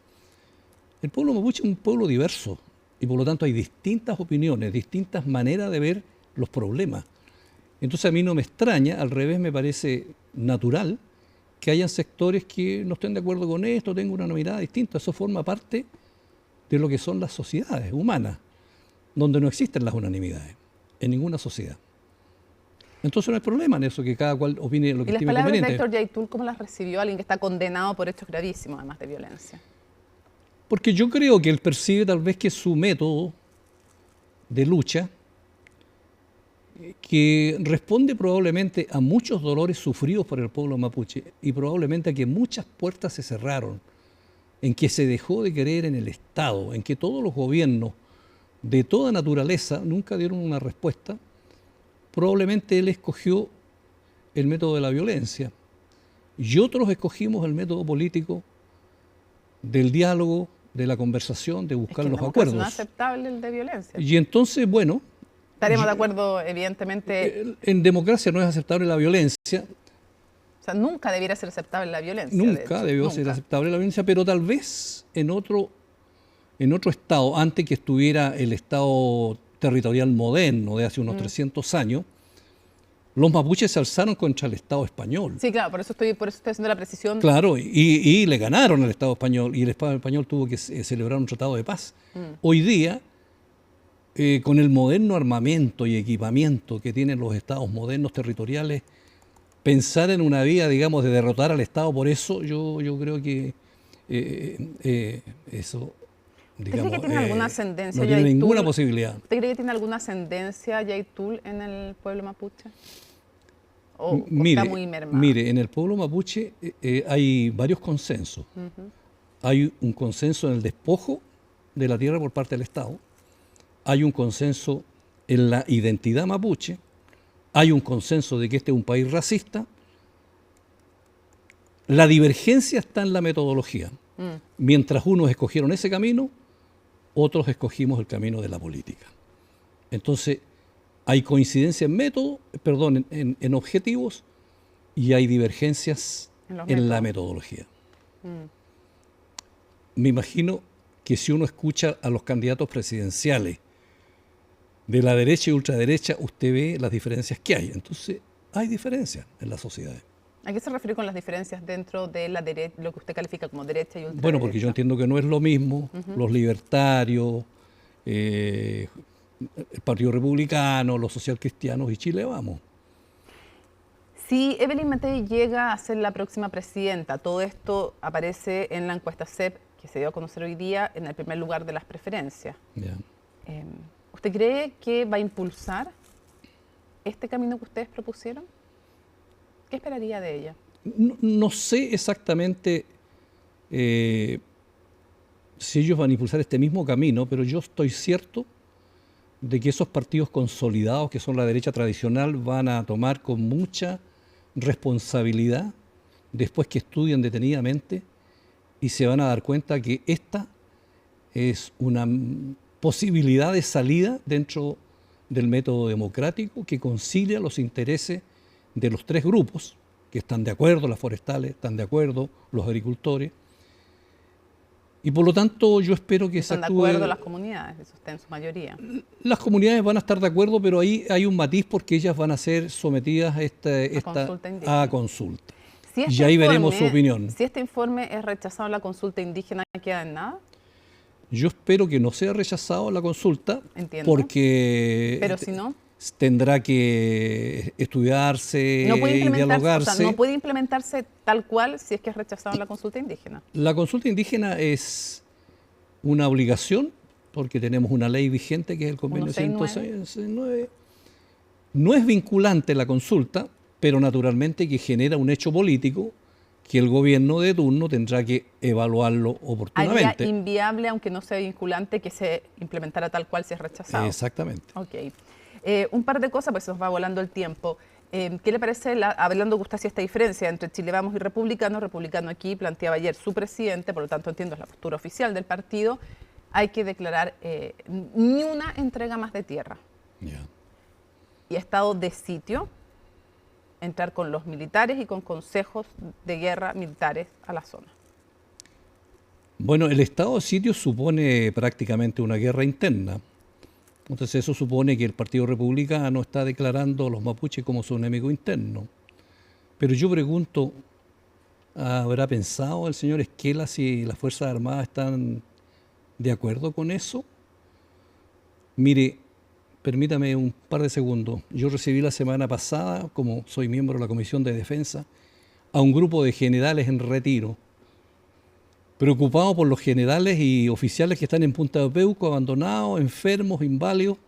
El pueblo mapuche es un pueblo diverso y por lo tanto hay distintas opiniones, distintas maneras de ver los problemas. Entonces a mí no me extraña, al revés me parece natural que hayan sectores que no estén de acuerdo con esto, tengan una mirada distinta. Eso forma parte de lo que son las sociedades humanas, donde no existen las unanimidades, en ninguna sociedad. Entonces no hay problema en eso, que cada cual opine lo que estime conveniente. ¿Y las palabras de Héctor Yaitul cómo las recibió alguien que está condenado por hechos gravísimos, además de violencia? Porque yo creo que él percibe tal vez que su método de lucha, que responde probablemente a muchos dolores sufridos por el pueblo mapuche y probablemente a que muchas puertas se cerraron, en que se dejó de creer en el Estado, en que todos los gobiernos de toda naturaleza nunca dieron una respuesta, probablemente él escogió el método de la violencia y otros escogimos el método político del diálogo, de la conversación, de buscar los acuerdos. Es inaceptable el de violencia. Y entonces, bueno... Estaremos de acuerdo, evidentemente... En democracia no es aceptable la violencia. O sea, nunca debiera ser aceptable la violencia. Nunca debió ser aceptable la violencia, pero tal vez en otro estado, antes que estuviera el estado territorial moderno de hace unos 300 años, los mapuches se alzaron contra el Estado español. Sí, claro, por eso estoy haciendo la precisión. Claro, y le ganaron al Estado español, y el Estado español tuvo que celebrar un tratado de paz. Hoy día, con el moderno armamento y equipamiento que tienen los estados modernos territoriales, pensar en una vía, digamos, de derrotar al Estado por eso, yo creo que eso digamos, cree que tiene alguna ascendencia? No tiene Yaitul? ninguna posibilidad. ¿Usted cree que tiene alguna ascendencia Yaitul en el pueblo mapuche? ¿O está muy mermado? Mire, en el pueblo mapuche hay varios consensos. Hay un consenso en el despojo de la tierra por parte del Estado. Hay un consenso en la identidad mapuche. Hay un consenso de que este es un país racista. La divergencia está en la metodología. Mientras unos escogieron ese camino, otros escogimos el camino de la política. Entonces, hay coincidencia en método, perdón, en objetivos, y hay divergencias en la metodología. Me imagino que si uno escucha a los candidatos presidenciales de la derecha y ultraderecha, usted ve las diferencias que hay. Entonces, hay diferencias en las sociedades. ¿A qué se refiere con las diferencias dentro de la lo que usted califica como derecha y ultraderecha? Bueno, porque yo entiendo que no es lo mismo los libertarios, el Partido Republicano, los socialcristianos y Chile Vamos. Si Evelyn Matei llega a ser la próxima presidenta, todo esto aparece en la encuesta CEP que se dio a conocer hoy día en el primer lugar de las preferencias. Yeah. ¿Usted cree que va a impulsar este camino que ustedes propusieron? ¿Qué esperaría de ella? No sé exactamente si ellos van a impulsar este mismo camino, pero yo estoy cierto de que esos partidos consolidados, que son la derecha tradicional, van a tomar con mucha responsabilidad después que estudien detenidamente y se van a dar cuenta que esta es una posibilidad de salida dentro del método democrático que concilia los intereses de los tres grupos, que están de acuerdo, las forestales, están de acuerdo, los agricultores. Y por lo tanto yo espero que se actúe... ¿Están de acuerdo las comunidades? Eso está en su mayoría. Las comunidades van a estar de acuerdo, pero ahí hay un matiz porque ellas van a ser sometidas a consulta. Si y ahí veremos su opinión. Si este informe es rechazado en la consulta indígena, ¿queda en nada? Yo espero que no sea rechazado la consulta. Entiendo. Porque... Pero si no... tendrá que estudiarse y dialogarse. O sea, no puede implementarse tal cual si es que es rechazado en la consulta indígena. La consulta indígena es una obligación porque tenemos una ley vigente que es el convenio 169. No es vinculante la consulta, pero naturalmente que genera un hecho político que el gobierno de turno tendrá que evaluarlo oportunamente. Haría inviable, aunque no sea vinculante, que se implementara tal cual si es rechazado. Exactamente. Ok. Un par de cosas, pues se nos va volando el tiempo. ¿Qué le parece, hablando que usted hacía esta diferencia entre Chile Vamos y Republicano? Republicano aquí planteaba ayer su presidente, por lo tanto entiendo es la postura oficial del partido, hay que declarar ni una entrega más de tierra. Yeah. Y estado de sitio, entrar con los militares y con consejos de guerra militares a la zona. Bueno, el estado de sitio supone prácticamente una guerra interna. Entonces eso supone que el Partido Republicano está declarando a los mapuches como su enemigo interno. Pero yo pregunto, ¿habrá pensado el señor Esquela si las Fuerzas Armadas están de acuerdo con eso? Mire, permítame un par de segundos. Yo recibí la semana pasada, como soy miembro de la Comisión de Defensa, a un grupo de generales en retiro, preocupados por los generales y oficiales que están en Punta de Peuco, abandonados, enfermos, inválidos,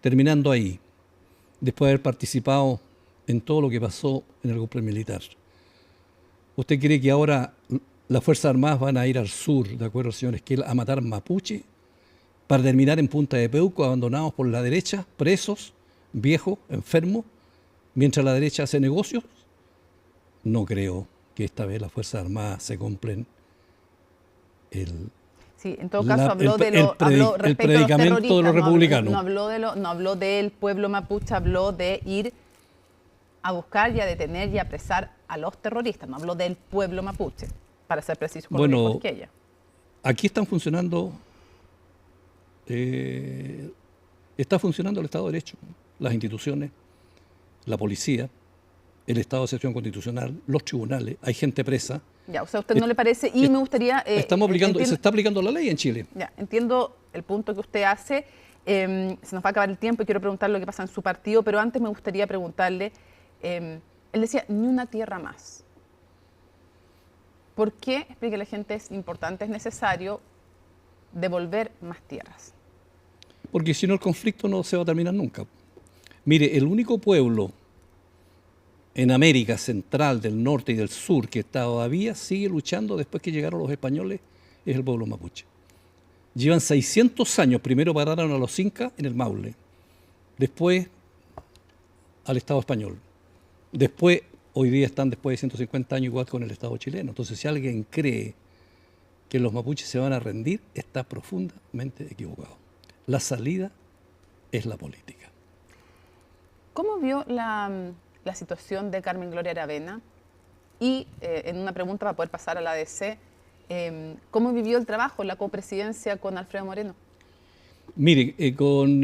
terminando ahí, después de haber participado en todo lo que pasó en el golpe militar. ¿Usted cree que ahora las Fuerzas Armadas van a ir al sur, de acuerdo al señor Esquela, a matar mapuche, para terminar en Punta de Peuco, abandonados por la derecha, presos, viejos, enfermos, mientras la derecha hace negocios? No creo que esta vez las Fuerzas Armadas se compren sí, en todo caso habló respecto a los terroristas, de los republicanos. No habló del pueblo mapuche, habló de ir a buscar y a detener y a apresar a los terroristas, no habló del pueblo mapuche, para ser preciso con lo que ella. Aquí están funcionando, está funcionando el Estado de Derecho, las instituciones, la policía, el Estado de Excepción Constitucional, los tribunales, hay gente presa. Ya, o sea, ¿a usted no le parece? Y me gustaría... se está aplicando la ley en Chile. Ya, entiendo el punto que usted hace. Se nos va a acabar el tiempo y quiero preguntarle lo que pasa en su partido, pero antes me gustaría preguntarle, él decía, ni una tierra más. ¿Por qué? Explique a la gente, es importante, es necesario devolver más tierras? Porque si no el conflicto no se va a terminar nunca. Mire, el único pueblo en América Central, del Norte y del Sur que todavía sigue luchando después que llegaron los españoles es el pueblo mapuche. Llevan 600 años, primero pararon a los incas en el Maule, después al Estado español, después, hoy día están después de 150 años igual con el Estado chileno. Entonces, si alguien cree que los mapuches se van a rendir, está profundamente equivocado. La salida es la política. ¿Cómo vio la situación de Carmen Gloria Aravena? Y en una pregunta para poder pasar a la ADC, ¿cómo vivió el trabajo, la copresidencia con Alfredo Moreno? Mire, con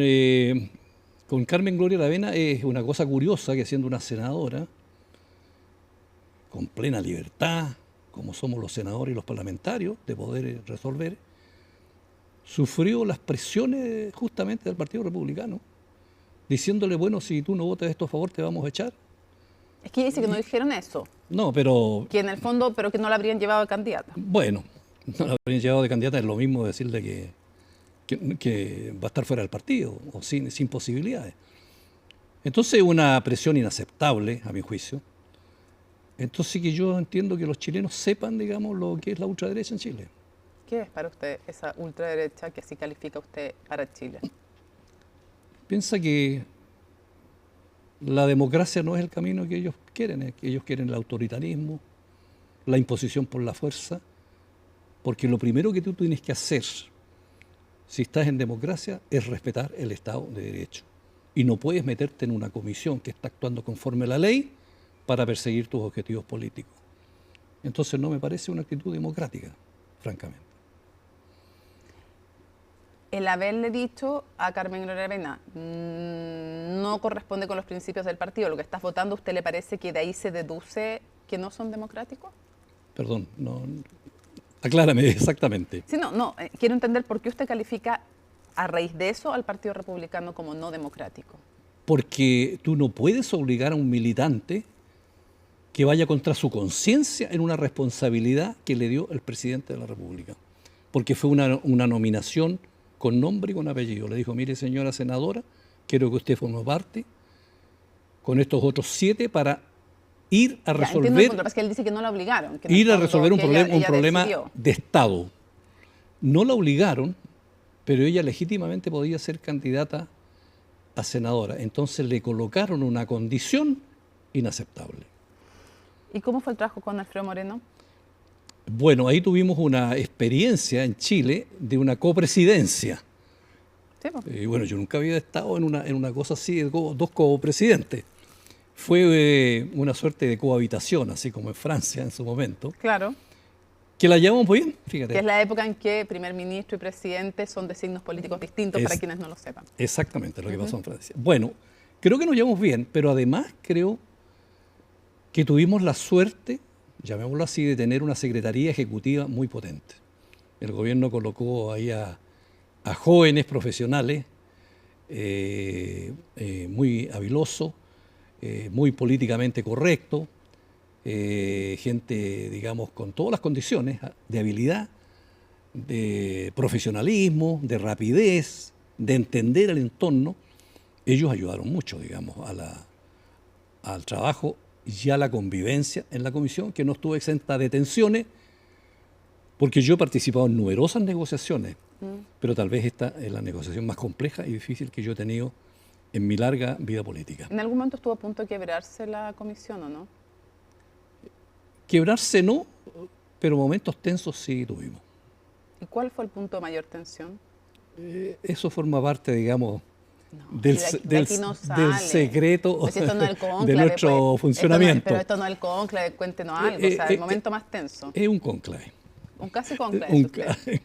Carmen Gloria Aravena es una cosa curiosa que siendo una senadora, con plena libertad, como somos los senadores y los parlamentarios, de poder resolver, sufrió las presiones justamente del Partido Republicano, diciéndole, bueno, si tú no votas esto a favor, te vamos a echar. Es que ella dice que no dijeron eso. No, pero... Que en el fondo, pero que no la habrían llevado de candidata. Bueno, no la habrían llevado de candidata, es lo mismo decirle que va a estar fuera del partido, o sin posibilidades. Entonces, una presión inaceptable, a mi juicio. Entonces, que yo entiendo que los chilenos sepan, digamos, lo que es la ultraderecha en Chile. ¿Qué es para usted esa ultraderecha que así califica usted para Chile? Piensa que la democracia no es el camino que ellos quieren. Ellos quieren el autoritarismo, la imposición por la fuerza, porque lo primero que tú tienes que hacer, si estás en democracia, es respetar el Estado de Derecho. Y no puedes meterte en una comisión que está actuando conforme a la ley para perseguir tus objetivos políticos. Entonces no me parece una actitud democrática, francamente. El haberle dicho a Carmen Gloria Aravena no corresponde con los principios del partido, lo que estás votando, ¿usted le parece que de ahí se deduce que no son democráticos? Perdón, no, aclárame exactamente. Sí, quiero entender por qué usted califica a raíz de eso al Partido Republicano como no democrático. Porque tú no puedes obligar a un militante que vaya contra su conciencia en una responsabilidad que le dio el presidente de la República. Porque fue una nominación con nombre y con apellido. Le dijo, mire señora senadora, quiero que usted forme parte con estos otros 7 para ir a resolver... Entiendo, lo que pasa es que él dice que no la obligaron. Que ir a resolver un problema decidió. De Estado. No la obligaron, pero ella legítimamente podía ser candidata a senadora. Entonces le colocaron una condición inaceptable. ¿Y cómo fue el trabajo con Alfredo Moreno? Bueno, ahí tuvimos una experiencia en Chile de una copresidencia. Sí, pues. Bueno, yo nunca había estado en una cosa así, de dos copresidentes. Fue una suerte de cohabitación, así como en Francia en su momento. Claro. Que la llevamos bien, fíjate. Que es la época en que primer ministro y presidente son de signos políticos distintos, para quienes no lo sepan. Exactamente lo que pasó en Francia. Bueno, creo que nos llevamos bien, pero además creo que tuvimos la suerte, llamémoslo así, de tener una secretaría ejecutiva muy potente. El gobierno colocó ahí a jóvenes profesionales, muy habilosos, muy políticamente correctos, gente, digamos, con todas las condiciones de habilidad, de profesionalismo, de rapidez, de entender el entorno. Ellos ayudaron mucho, digamos, al trabajo y a la convivencia en la comisión, que no estuvo exenta de tensiones, porque yo he participado en numerosas negociaciones, pero tal vez esta es la negociación más compleja y difícil que yo he tenido en mi larga vida política. ¿En algún momento estuvo a punto de quebrarse la comisión o no? Quebrarse no, pero momentos tensos sí tuvimos. ¿Y cuál fue el punto de mayor tensión? Eso forma parte, digamos, del secreto pues esto no es el conclave, de nuestro funcionamiento. Pero esto no es el conclave, cuéntenos algo, o sea, el momento más tenso. Es un conclave. Un casi conclave.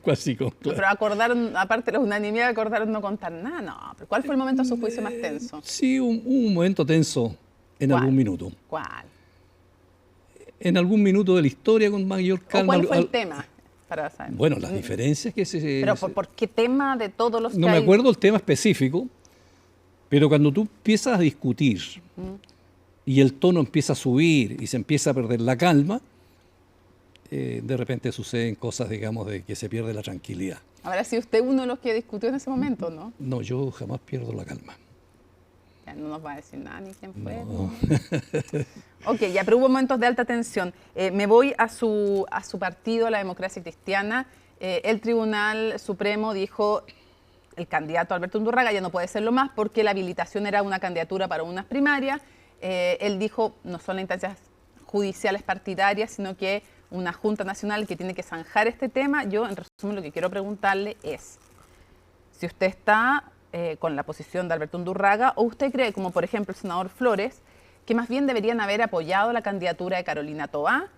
Casi conclave. Pero acordaron, aparte de la unanimidad, acordaron no contar nada. No, pero ¿cuál fue el momento a su juicio más tenso? Sí, un momento tenso en algún minuto. ¿Cuál? En algún minuto de la historia con mayor calma. ¿Cuál fue el tema? Para saber. Bueno, las diferencias que se... Pero ¿por qué tema de todos los que No me acuerdo el tema específico, pero cuando tú empiezas a discutir y el tono empieza a subir y se empieza a perder la calma, de repente suceden cosas, digamos, de que se pierde la tranquilidad. Ahora, si usted uno de los que discutió en ese momento, ¿no? No, yo jamás pierdo la calma. Ya no nos va a decir nada ni quién fue. No. Ok, ya, pero hubo momentos de alta tensión. Me voy a su partido, la Democracia Cristiana. El Tribunal Supremo dijo, el candidato Alberto Undurraga ya no puede serlo más porque la habilitación era una candidatura para unas primarias. Él dijo, no son las instancias judiciales partidarias, sino que una Junta Nacional que tiene que zanjar este tema. Yo, en resumen, lo que quiero preguntarle es si usted está con la posición de Alberto Undurraga o usted cree, como por ejemplo el senador Flores, que más bien deberían haber apoyado la candidatura de Carolina Toá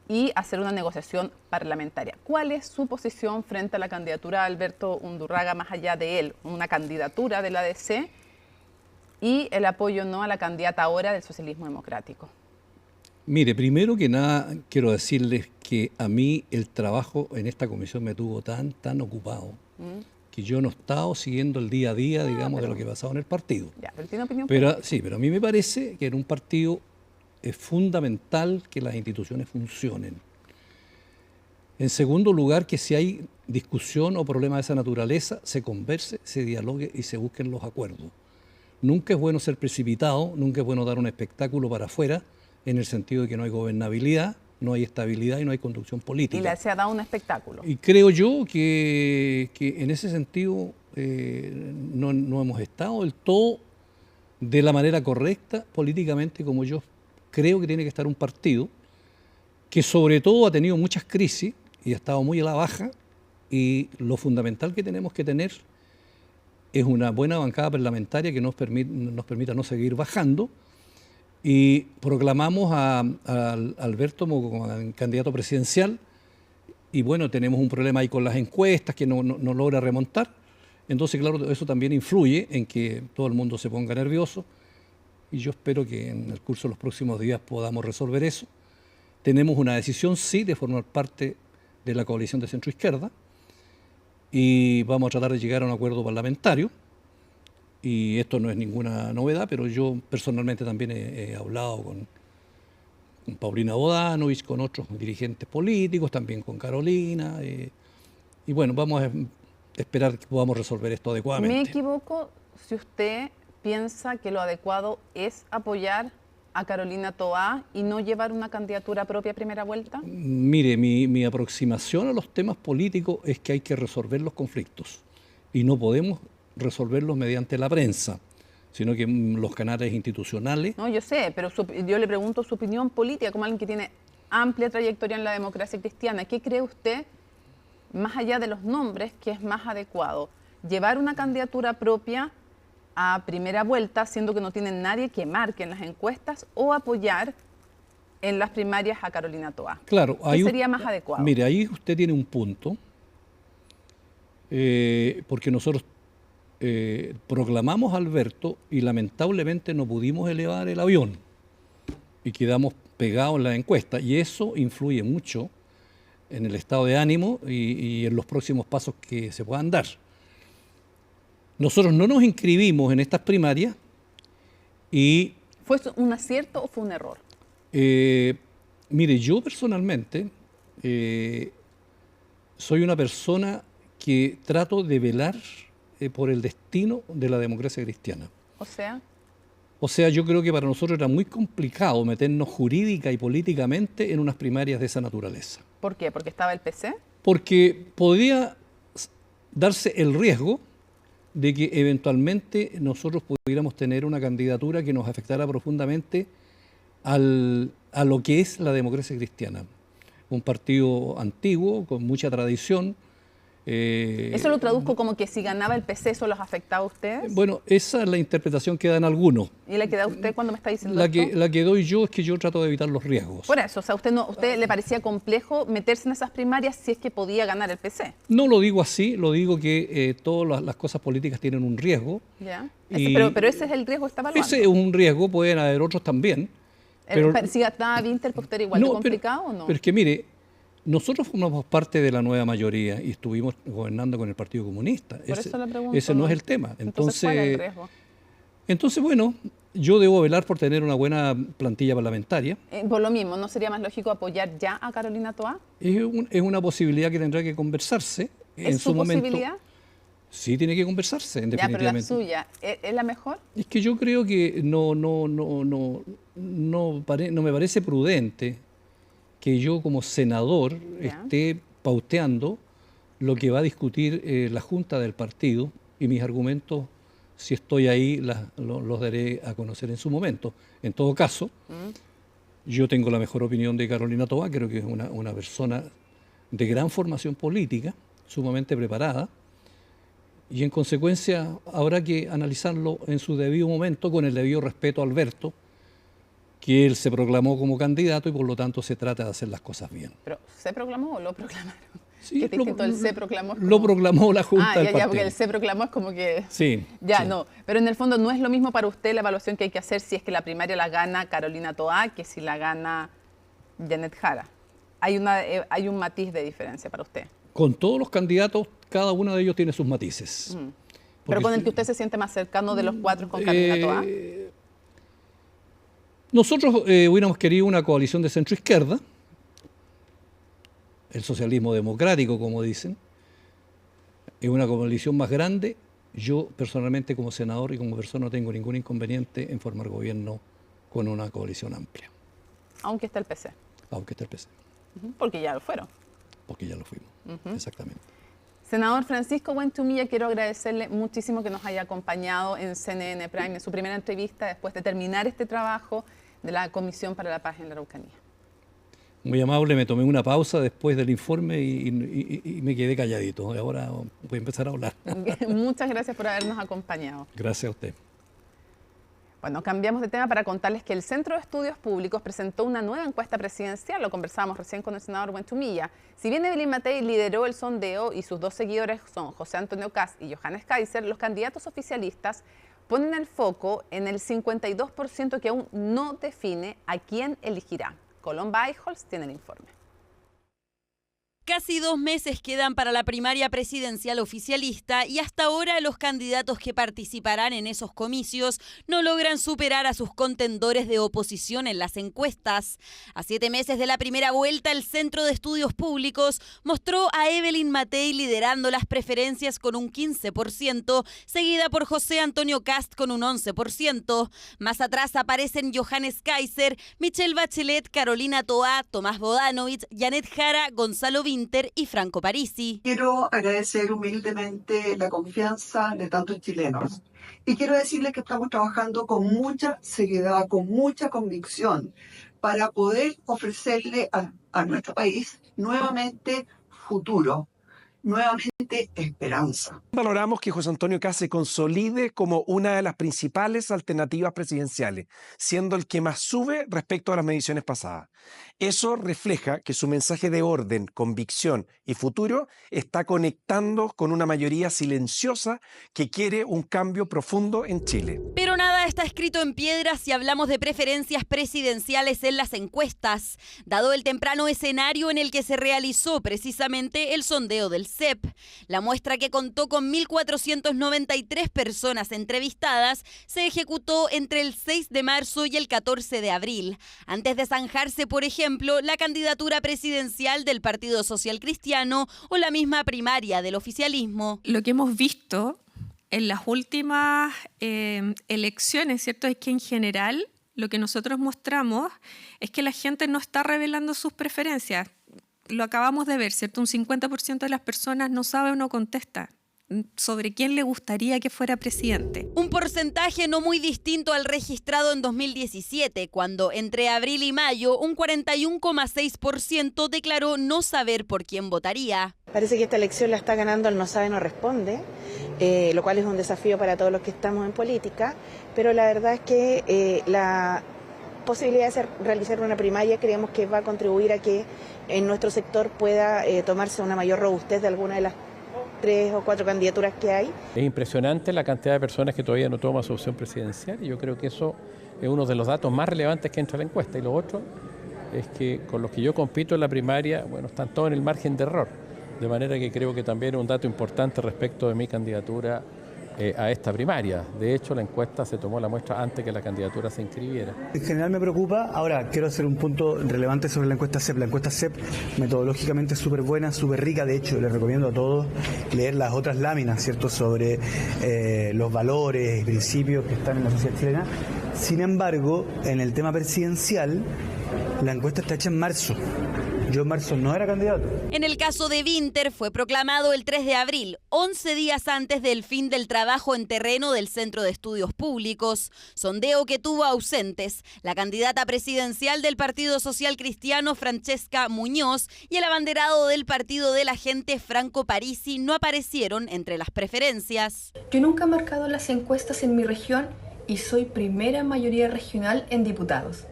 y hacer una negociación parlamentaria. ¿Cuál es su posición frente a la candidatura de Alberto Undurraga, más allá de él, una candidatura de la ADC y el apoyo no a la candidata ahora del socialismo democrático? Mire, primero que nada quiero decirles que a mí el trabajo en esta comisión me tuvo tan ocupado que yo no he estado siguiendo el día a día, digamos, de lo que pasaba en el partido. Ya, pero tiene opinión política. Sí, pero a mí me parece que en un partido es fundamental que las instituciones funcionen. En segundo lugar, que si hay discusión o problema de esa naturaleza, se converse, se dialogue y se busquen los acuerdos. Nunca es bueno ser precipitado, nunca es bueno dar un espectáculo para afuera, en el sentido de que no hay gobernabilidad, no hay estabilidad y no hay conducción política. Y se ha dado un espectáculo. Y creo yo que en ese sentido no hemos estado del todo de la manera correcta políticamente como yo creo que tiene que estar un partido que sobre todo ha tenido muchas crisis y ha estado muy a la baja, y lo fundamental que tenemos que tener es una buena bancada parlamentaria que nos permita no seguir bajando. Y proclamamos a Alberto como candidato presidencial y bueno, tenemos un problema ahí con las encuestas que no logra remontar. Entonces, claro, eso también influye en que todo el mundo se ponga nervioso y yo espero que en el curso de los próximos días podamos resolver eso. Tenemos una decisión, sí, de formar parte de la coalición de centro-izquierda y vamos a tratar de llegar a un acuerdo parlamentario. Y esto no es ninguna novedad, pero yo personalmente también he hablado con Paulina Bodanovich, con otros dirigentes políticos, también con Carolina. Y bueno, vamos a esperar que podamos resolver esto adecuadamente. ¿Me equivoco si usted piensa que lo adecuado es apoyar a Carolina Toá y no llevar una candidatura propia a primera vuelta? Mire, mi aproximación a los temas políticos es que hay que resolver los conflictos y no podemos resolverlos mediante la prensa, sino que los canales institucionales. No, yo sé, pero yo le pregunto su opinión política como alguien que tiene amplia trayectoria en la Democracia Cristiana. ¿Qué cree usted, más allá de los nombres, que es más adecuado? ¿Llevar una candidatura propia a primera vuelta, siendo que no tienen nadie que marque en las encuestas, o apoyar en las primarias a Carolina Toá? Claro, ¿Qué sería más adecuado? Mire, ahí usted tiene un punto, porque nosotros proclamamos a Alberto y lamentablemente no pudimos elevar el avión y quedamos pegados en la encuesta, y eso influye mucho en el estado de ánimo y en los próximos pasos que se puedan dar. Nosotros no nos inscribimos en estas primarias y... ¿Fue un acierto o fue un error? Mire, yo personalmente soy una persona que trato de velar por el destino de la democracia cristiana. O sea, yo creo que para nosotros era muy complicado meternos jurídica y políticamente en unas primarias de esa naturaleza. ¿Por qué? ¿Porque estaba el PC? Porque podía darse el riesgo de que eventualmente nosotros pudiéramos tener una candidatura que nos afectara profundamente a lo que es la democracia cristiana. Un partido antiguo, con mucha tradición. ¿Eso lo traduzco como que si ganaba el PC eso los afectaba a ustedes? Bueno, esa es la interpretación que dan algunos. ¿Y la que da usted cuando me está diciendo esto? La que doy yo es que yo trato de evitar los riesgos. Por eso, o sea, ¿usted le parecía complejo meterse en esas primarias si es que podía ganar el PC? No lo digo así, lo digo que todas las cosas políticas tienen un riesgo. Ya. Pero ese es el riesgo que está evaluando. Ese es un riesgo, pueden haber otros también. Si ganaba Winter, ¿para usted igual de complicado o no? Pero es que mire, nosotros formamos parte de la nueva mayoría y estuvimos gobernando con el Partido Comunista. Por eso le pregunto. Ese no es el tema. Entonces, ¿cuál es el riesgo? Entonces, bueno, yo debo velar por tener una buena plantilla parlamentaria. Por lo mismo, ¿no sería más lógico apoyar ya a Carolina Toá? Es una posibilidad que tendrá que conversarse en ¿Es su momento. ¿Posibilidad? Sí, tiene que conversarse, definitivamente. Ya, pero la suya, ¿es la mejor? Es que yo creo que no me parece prudente que yo como senador esté pauteando lo que va a discutir la Junta del partido, y mis argumentos, si estoy ahí, los daré a conocer en su momento. En todo caso, yo tengo la mejor opinión de Carolina Toá, creo que es una persona de gran formación política, sumamente preparada, y en consecuencia habrá que analizarlo en su debido momento, con el debido respeto a Alberto, que él se proclamó como candidato y por lo tanto se trata de hacer las cosas bien. ¿Pero se proclamó o lo proclamaron? Sí, ¿Qué distinto? El se proclamó es como... Lo proclamó la Junta del ya, partido. porque el se proclamó es como que... Sí. Ya, sí. no. Pero en el fondo no es lo mismo para usted la evaluación que hay que hacer si es que la primaria la gana Carolina Toá que si la gana Janet Jara. Hay un matiz de diferencia para usted. Con todos los candidatos, cada uno de ellos tiene sus matices. Pero con el que usted se siente más cercano de los cuatro con Carolina Toá. Nosotros hubiéramos querido una coalición de centro-izquierda, el socialismo democrático, como dicen, es una coalición más grande. Yo personalmente como senador y como persona no tengo ningún inconveniente en formar gobierno con una coalición amplia. Aunque esté el PC. Aunque esté el PC. Porque ya lo fueron. Porque ya lo fuimos, exactamente. Senador Francisco Buentumilla, quiero agradecerle muchísimo que nos haya acompañado en CNN Prime, en su primera entrevista después de terminar este trabajo de la Comisión para la Paz en la Araucanía. Muy amable, me tomé una pausa después del informe y me quedé calladito. Ahora voy a empezar a hablar. Muchas gracias por habernos acompañado. Gracias a usted. Bueno, cambiamos de tema para contarles que el Centro de Estudios Públicos presentó una nueva encuesta presidencial. Lo conversábamos recién con el senador Buentumilla. Si bien Evelyn Matei lideró el sondeo y sus dos seguidores son José Antonio Kast y Johannes Kaiser, los candidatos oficialistas ponen el foco en el 52% que aún no define a quién elegirá. Colomba Eichholz tiene el informe. Casi 2 meses quedan para la primaria presidencial oficialista y hasta ahora los candidatos que participarán en esos comicios no logran superar a sus contendores de oposición en las encuestas. A 7 meses de la primera vuelta, el Centro de Estudios Públicos mostró a Evelyn Matei liderando las preferencias con un 15%, seguida por José Antonio Kast con un 11%. Más atrás aparecen Johannes Kaiser, Michelle Bachelet, Carolina Toá, Tomás Bodanovich, Janet Jara, Gonzalo Vinter y Franco Parisi. Quiero agradecer humildemente la confianza de tantos chilenos y quiero decirles que estamos trabajando con mucha seriedad, con mucha convicción para poder ofrecerle a nuestro país nuevamente futuro, nuevamente esperanza. Valoramos que José Antonio Kast se consolide como una de las principales alternativas presidenciales, siendo el que más sube respecto a las mediciones pasadas. Eso refleja que su mensaje de orden, convicción y futuro está conectando con una mayoría silenciosa que quiere un cambio profundo en Chile. Pero nada está escrito en piedra si hablamos de preferencias presidenciales en las encuestas, dado el temprano escenario en el que se realizó precisamente el sondeo del CEP. La muestra, que contó con 1.493 personas entrevistadas, se ejecutó entre el 6 de marzo y el 14 de abril, antes de zanjarse, por ejemplo, la candidatura presidencial del Partido Social Cristiano o la misma primaria del oficialismo. Lo que hemos visto en las últimas elecciones, ¿cierto?, es que en general lo que nosotros mostramos es que la gente no está revelando sus preferencias. Lo acabamos de ver, ¿cierto? Un 50% de las personas no sabe o no contesta sobre quién le gustaría que fuera presidente. Un porcentaje no muy distinto al registrado en 2017, cuando entre abril y mayo un 41,6% declaró no saber por quién votaría. Parece que esta elección la está ganando el no sabe, no responde, lo cual es un desafío para todos los que estamos en política, pero la verdad es que la posibilidad de realizar una primaria creemos que va a contribuir a que en nuestro sector pueda tomarse una mayor robustez de alguna de las 3 o 4 candidaturas que hay. Es impresionante la cantidad de personas que todavía no toman su opción presidencial y yo creo que eso es uno de los datos más relevantes que entra en la encuesta. Y lo otro es que con los que yo compito en la primaria, bueno, están todos en el margen de error. De manera que creo que también es un dato importante respecto de mi candidatura a esta primaria. De hecho, la encuesta se tomó la muestra antes que la candidatura se inscribiera. En general me preocupa. Ahora, quiero hacer un punto relevante sobre la encuesta CEP. La encuesta CEP metodológicamente es súper buena, súper rica. De hecho, les recomiendo a todos leer las otras láminas, ¿cierto?, sobre los valores y principios que están en la sociedad chilena. Sin embargo, en el tema presidencial, la encuesta está hecha en marzo. Yo en marzo no era candidato. En el caso de Vinter fue proclamado el 3 de abril, 11 días antes del fin del trabajo en terreno del Centro de Estudios Públicos. Sondeo que tuvo ausentes la candidata presidencial del Partido Social Cristiano, Francesca Muñoz, y el abanderado del Partido de la Gente, Franco Parisi, no aparecieron entre las preferencias. Yo nunca he marcado las encuestas en mi región y soy primera mayoría regional en diputados.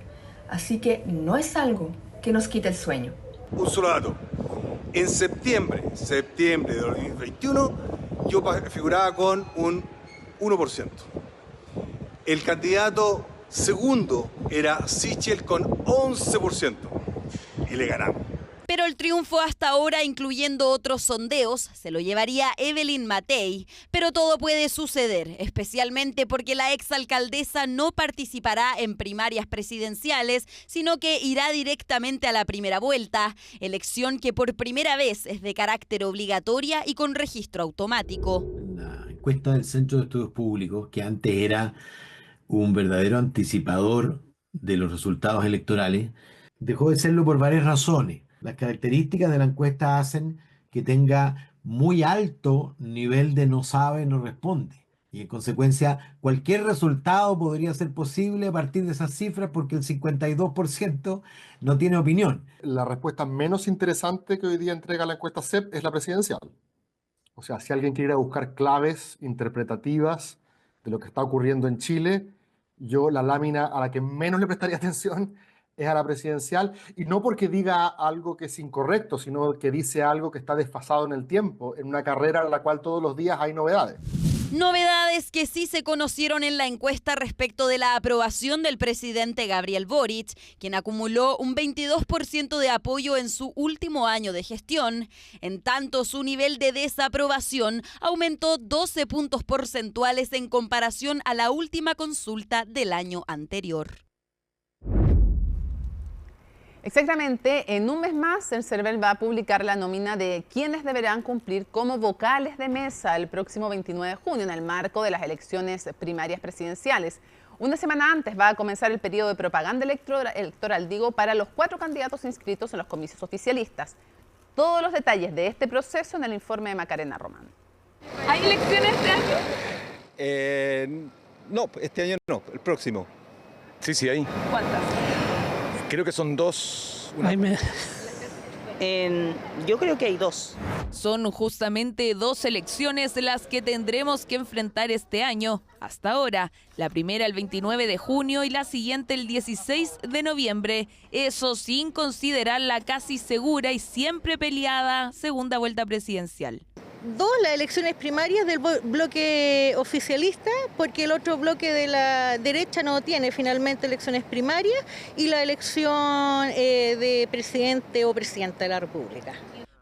Así que no es algo que nos quite el sueño. Un solo dato. En septiembre de 2021, yo figuraba con un 1%. El candidato segundo era Sichel con 11%. Y le ganamos. Pero el triunfo hasta ahora, incluyendo otros sondeos, se lo llevaría Evelyn Matei. Pero todo puede suceder, especialmente porque la exalcaldesa no participará en primarias presidenciales, sino que irá directamente a la primera vuelta, elección que por primera vez es de carácter obligatoria y con registro automático. La encuesta del Centro de Estudios Públicos, que antes era un verdadero anticipador de los resultados electorales, dejó de serlo por varias razones. Las características de la encuesta hacen que tenga muy alto nivel de no sabe, no responde. Y en consecuencia, cualquier resultado podría ser posible a partir de esas cifras porque el 52% no tiene opinión. La respuesta menos interesante que hoy día entrega la encuesta CEP es la presidencial. O sea, si alguien quiere buscar claves interpretativas de lo que está ocurriendo en Chile, yo la lámina a la que menos le prestaría atención es a la presidencial, y no porque diga algo que es incorrecto, sino que dice algo que está desfasado en el tiempo, en una carrera en la cual todos los días hay novedades. Novedades que sí se conocieron en la encuesta respecto de la aprobación del presidente Gabriel Boric, quien acumuló un 22% de apoyo en su último año de gestión. En tanto, su nivel de desaprobación aumentó 12 puntos porcentuales en comparación a la última consulta del año anterior. Exactamente, en un mes más el CERVEL va a publicar la nómina de quienes deberán cumplir como vocales de mesa el próximo 29 de junio en el marco de las elecciones primarias presidenciales. Una semana antes va a comenzar el periodo de propaganda electoral, para los 4 candidatos inscritos en los comicios oficialistas. Todos los detalles de este proceso en el informe de Macarena Román. ¿Hay elecciones este año? No, este año no, el próximo. Sí, hay. ¿Cuántas? Creo que son 2. Yo creo que hay 2. Son justamente 2 elecciones las que tendremos que enfrentar este año. Hasta ahora, la primera el 29 de junio y la siguiente el 16 de noviembre. Eso sin considerar la casi segura y siempre peleada segunda vuelta presidencial. 2, las elecciones primarias del bloque oficialista, porque el otro bloque de la derecha no tiene finalmente elecciones primarias, y la elección de presidente o presidenta de la República.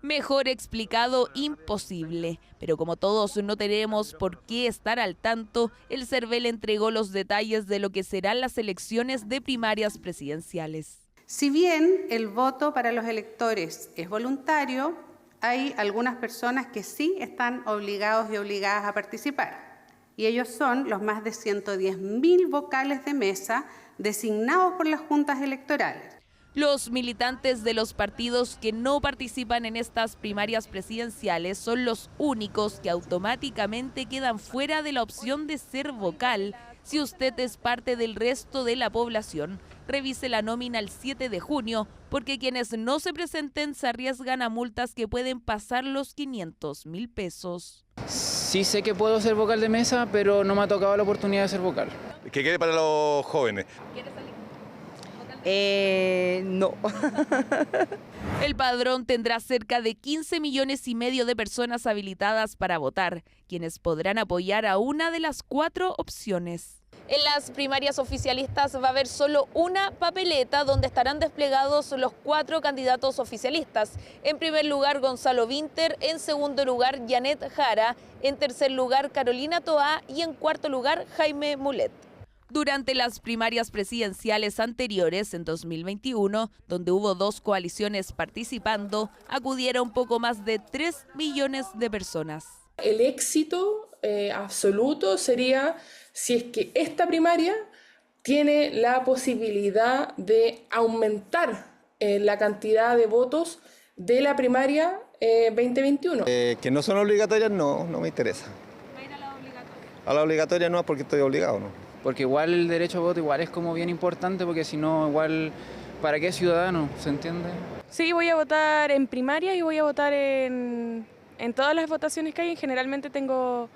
Mejor explicado, imposible. Pero como todos no tenemos por qué estar al tanto, el CERVEL entregó los detalles de lo que serán las elecciones de primarias presidenciales. Si bien el voto para los electores es voluntario, hay algunas personas que sí están obligados y obligadas a participar. Y ellos son los más de 110.000 vocales de mesa designados por las juntas electorales. Los militantes de los partidos que no participan en estas primarias presidenciales son los únicos que automáticamente quedan fuera de la opción de ser vocal. Si usted es parte del resto de la población, revise la nómina el 7 de junio, porque quienes no se presenten se arriesgan a multas que pueden pasar los 500.000 pesos. Sí sé que puedo ser vocal de mesa, pero no me ha tocado la oportunidad de ser vocal. ¿Qué quede para los jóvenes? ¿Quieres salir? No. El padrón tendrá cerca de 15,5 millones de personas habilitadas para votar, quienes podrán apoyar a una de las 4 opciones. En las primarias oficialistas va a haber solo una papeleta donde estarán desplegados los 4 candidatos oficialistas. En primer lugar, Gonzalo Vinter, en segundo lugar, Janet Jara, en tercer lugar, Carolina Toá y en cuarto lugar, Jaime Mulet. Durante las primarias presidenciales anteriores, en 2021, donde hubo 2 coaliciones participando, acudieron poco más de 3 millones de personas. El éxito absoluto sería si es que esta primaria tiene la posibilidad de aumentar la cantidad de votos de la primaria 2021. Que no son obligatorias, no me interesa. ¿Va a ir a la obligatoria? A la obligatoria no, porque estoy obligado, ¿no? Porque igual el derecho a voto igual es como bien importante, porque si no, igual, ¿para qué ciudadano? ¿Se entiende? Sí, voy a votar en primaria y voy a votar en todas las votaciones que hay. Generalmente tengo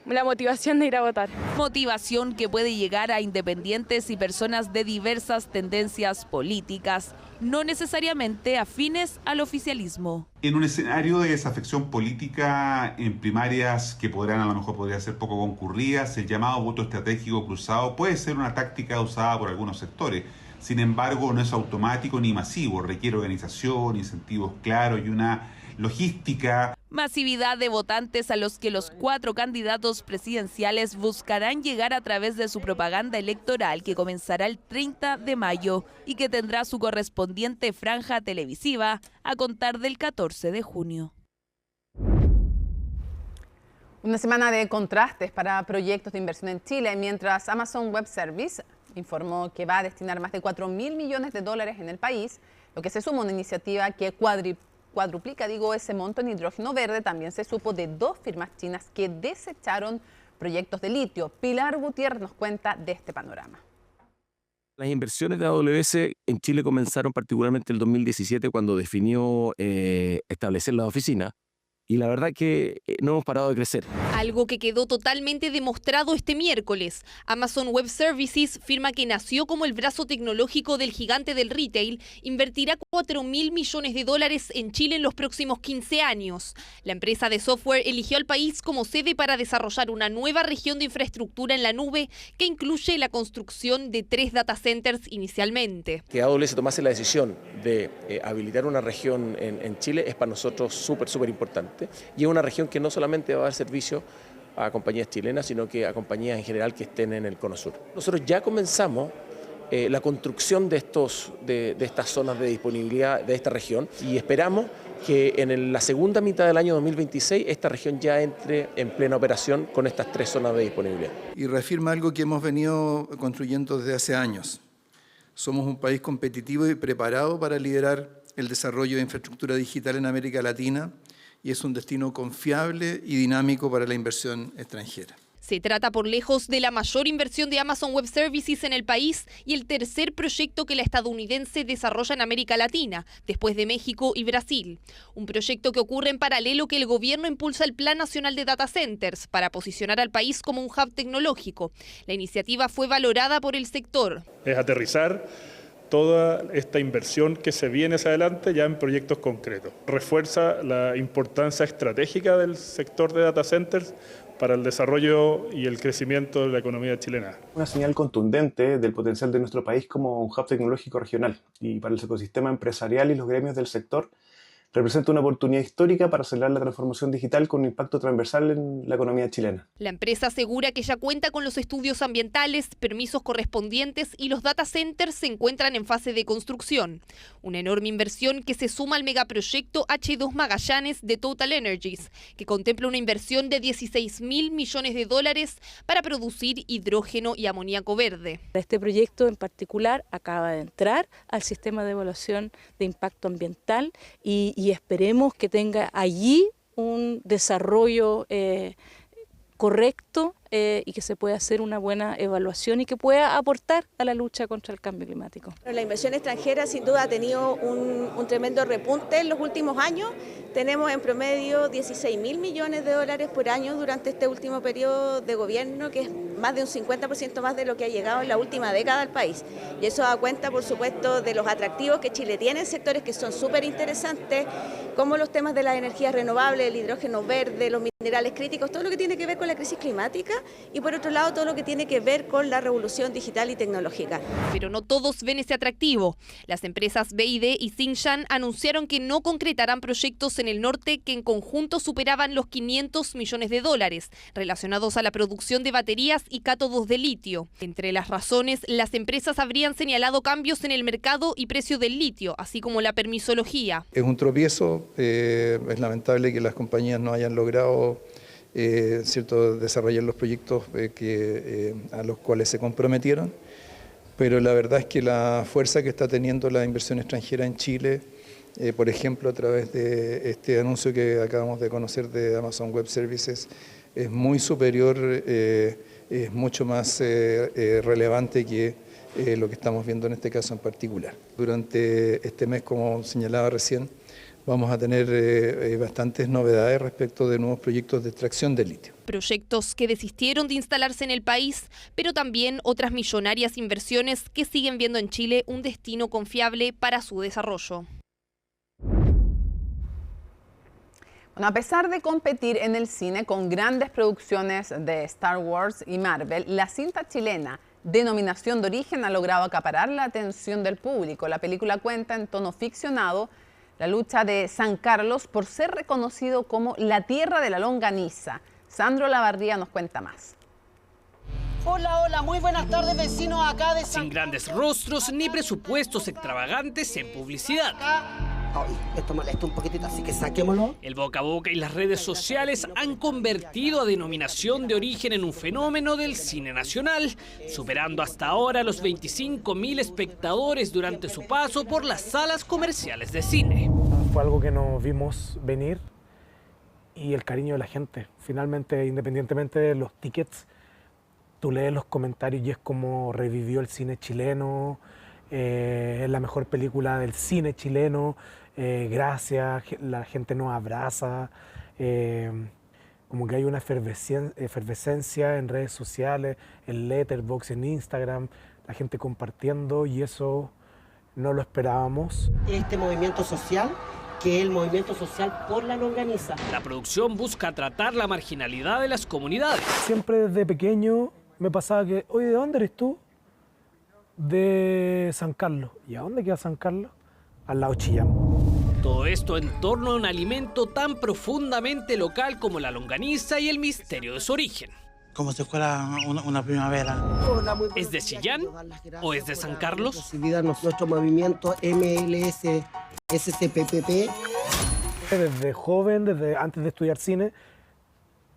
la motivación de ir a votar. Motivación que puede llegar a independientes y personas de diversas tendencias políticas, no necesariamente afines al oficialismo. En un escenario de desafección política en primarias que a lo mejor podría ser poco concurridas, el llamado voto estratégico cruzado puede ser una táctica usada por algunos sectores. Sin embargo, no es automático ni masivo, requiere organización, incentivos claros y una logística. Masividad de votantes a los que los 4 candidatos presidenciales buscarán llegar a través de su propaganda electoral, que comenzará el 30 de mayo y que tendrá su correspondiente franja televisiva a contar del 14 de junio. Una semana de contrastes para proyectos de inversión en Chile, mientras Amazon Web Services informó que va a destinar más de $4.000 millones en el país, lo que se suma a una iniciativa que cuadruplica ese monto en hidrógeno verde. También se supo de 2 firmas chinas que desecharon proyectos de litio. Pilar Gutiérrez nos cuenta de este panorama. Las inversiones de AWS en Chile comenzaron particularmente en el 2017 cuando definió establecer la oficina. Y la verdad que no hemos parado de crecer. Algo que quedó totalmente demostrado este miércoles. Amazon Web Services, firma que nació como el brazo tecnológico del gigante del retail, invertirá $4.000 millones en Chile en los próximos 15 años. La empresa de software eligió al país como sede para desarrollar una nueva región de infraestructura en la nube que incluye la construcción de 3 data centers inicialmente. Que AWS tomase la decisión de habilitar una región en Chile es para nosotros súper importante. Y es una región que no solamente va a dar servicio a compañías chilenas, sino que a compañías en general que estén en el Cono Sur. Nosotros ya comenzamos la construcción de estas zonas de disponibilidad de esta región y esperamos que en la segunda mitad del año 2026 esta región ya entre en plena operación con estas 3 zonas de disponibilidad. Y reafirma algo que hemos venido construyendo desde hace años. Somos un país competitivo y preparado para liderar el desarrollo de infraestructura digital en América Latina, y es un destino confiable y dinámico para la inversión extranjera. Se trata por lejos de la mayor inversión de Amazon Web Services en el país y el tercer proyecto que la estadounidense desarrolla en América Latina, después de México y Brasil. Un proyecto que ocurre en paralelo que el gobierno impulsa el Plan Nacional de Data Centers para posicionar al país como un hub tecnológico. La iniciativa fue valorada por el sector. Es aterrizar toda esta inversión que se viene hacia adelante ya en proyectos concretos. Refuerza la importancia estratégica del sector de data centers para el desarrollo y el crecimiento de la economía chilena. Una señal contundente del potencial de nuestro país como un hub tecnológico regional, y para el ecosistema empresarial y los gremios del sector representa una oportunidad histórica para acelerar la transformación digital con un impacto transversal en la economía chilena. La empresa asegura que ya cuenta con los estudios ambientales, permisos correspondientes y los data centers se encuentran en fase de construcción. Una enorme inversión que se suma al megaproyecto H2 Magallanes de Total Energies, que contempla una inversión de $16.000 millones para producir hidrógeno y amoníaco verde. Este proyecto en particular acaba de entrar al sistema de evaluación de impacto ambiental y esperemos que tenga allí un desarrollo correcto y que se pueda hacer una buena evaluación y que pueda aportar a la lucha contra el cambio climático. La inversión extranjera sin duda ha tenido un tremendo repunte en los últimos años. Tenemos en promedio $16.000 millones por año durante este último periodo de gobierno, que es más de un 50% más de lo que ha llegado en la última década al país. Y eso da cuenta, por supuesto, de los atractivos que Chile tiene en sectores que son súper interesantes, como los temas de las energías renovables, el hidrógeno verde, los minerales críticos, todo lo que tiene que ver con la crisis climática. y por otro lado todo lo que tiene que ver con la revolución digital y tecnológica. Pero no todos ven ese atractivo. Las empresas BYD y Tsingshan anunciaron que no concretarán proyectos en el norte que en conjunto superaban los $500 millones relacionados a la producción de baterías y cátodos de litio. Entre las razones, las empresas habrían señalado cambios en el mercado y precio del litio, así como la permisología. Es un tropiezo, es lamentable que las compañías no hayan logrado desarrollar los proyectos a los cuales se comprometieron, pero la verdad es que la fuerza que está teniendo la inversión extranjera en Chile, por ejemplo, a través de este anuncio que acabamos de conocer de Amazon Web Services, es muy superior, es mucho más relevante que lo que estamos viendo en este caso en particular. Durante este mes, como señalaba recién, vamos a tener bastantes novedades respecto de nuevos proyectos de extracción de litio. Proyectos que desistieron de instalarse en el país, pero también otras millonarias inversiones que siguen viendo en Chile un destino confiable para su desarrollo. Bueno, a pesar de competir en el cine con grandes producciones de Star Wars y Marvel, la cinta chilena Denominación de Origen ha logrado acaparar la atención del público. La película cuenta en tono ficcionado la lucha de San Carlos por ser reconocido como la tierra de la longaniza. Sandro Lavarría nos cuenta más. Hola, hola, muy buenas tardes, vecinos acá de San Sin grandes rostros ni presupuestos extravagantes en publicidad. Ay, esto molesta un poquitito, así que saquémoslo. El boca a boca y las redes sociales han convertido a Denominación de Origen en un fenómeno del cine nacional, superando hasta ahora los 25.000 espectadores durante su paso por las salas comerciales de cine. Fue algo que nos vimos venir y el cariño de la gente. Finalmente, independientemente de los tickets, tú lees los comentarios y es como revivió el cine chileno, es la mejor película del cine chileno, gracias, la gente nos abraza, como que hay una efervescencia en redes sociales, en Letterboxd, en Instagram, la gente compartiendo y eso no lo esperábamos. Este movimiento social, que es el movimiento social por la longaniza. La producción busca tratar la marginalidad de las comunidades. Siempre desde pequeño me pasaba que, oye, ¿de dónde eres tú? De San Carlos. ¿Y a dónde queda San Carlos? Al lado de Chillán. Todo esto en torno a un alimento tan profundamente local como la longaniza y el misterio de su origen. Como si fuera una primavera. ¿Es de Chillán o es de San Carlos? Nuestro movimiento MLS, SCPPP. Desde joven, desde antes de estudiar cine,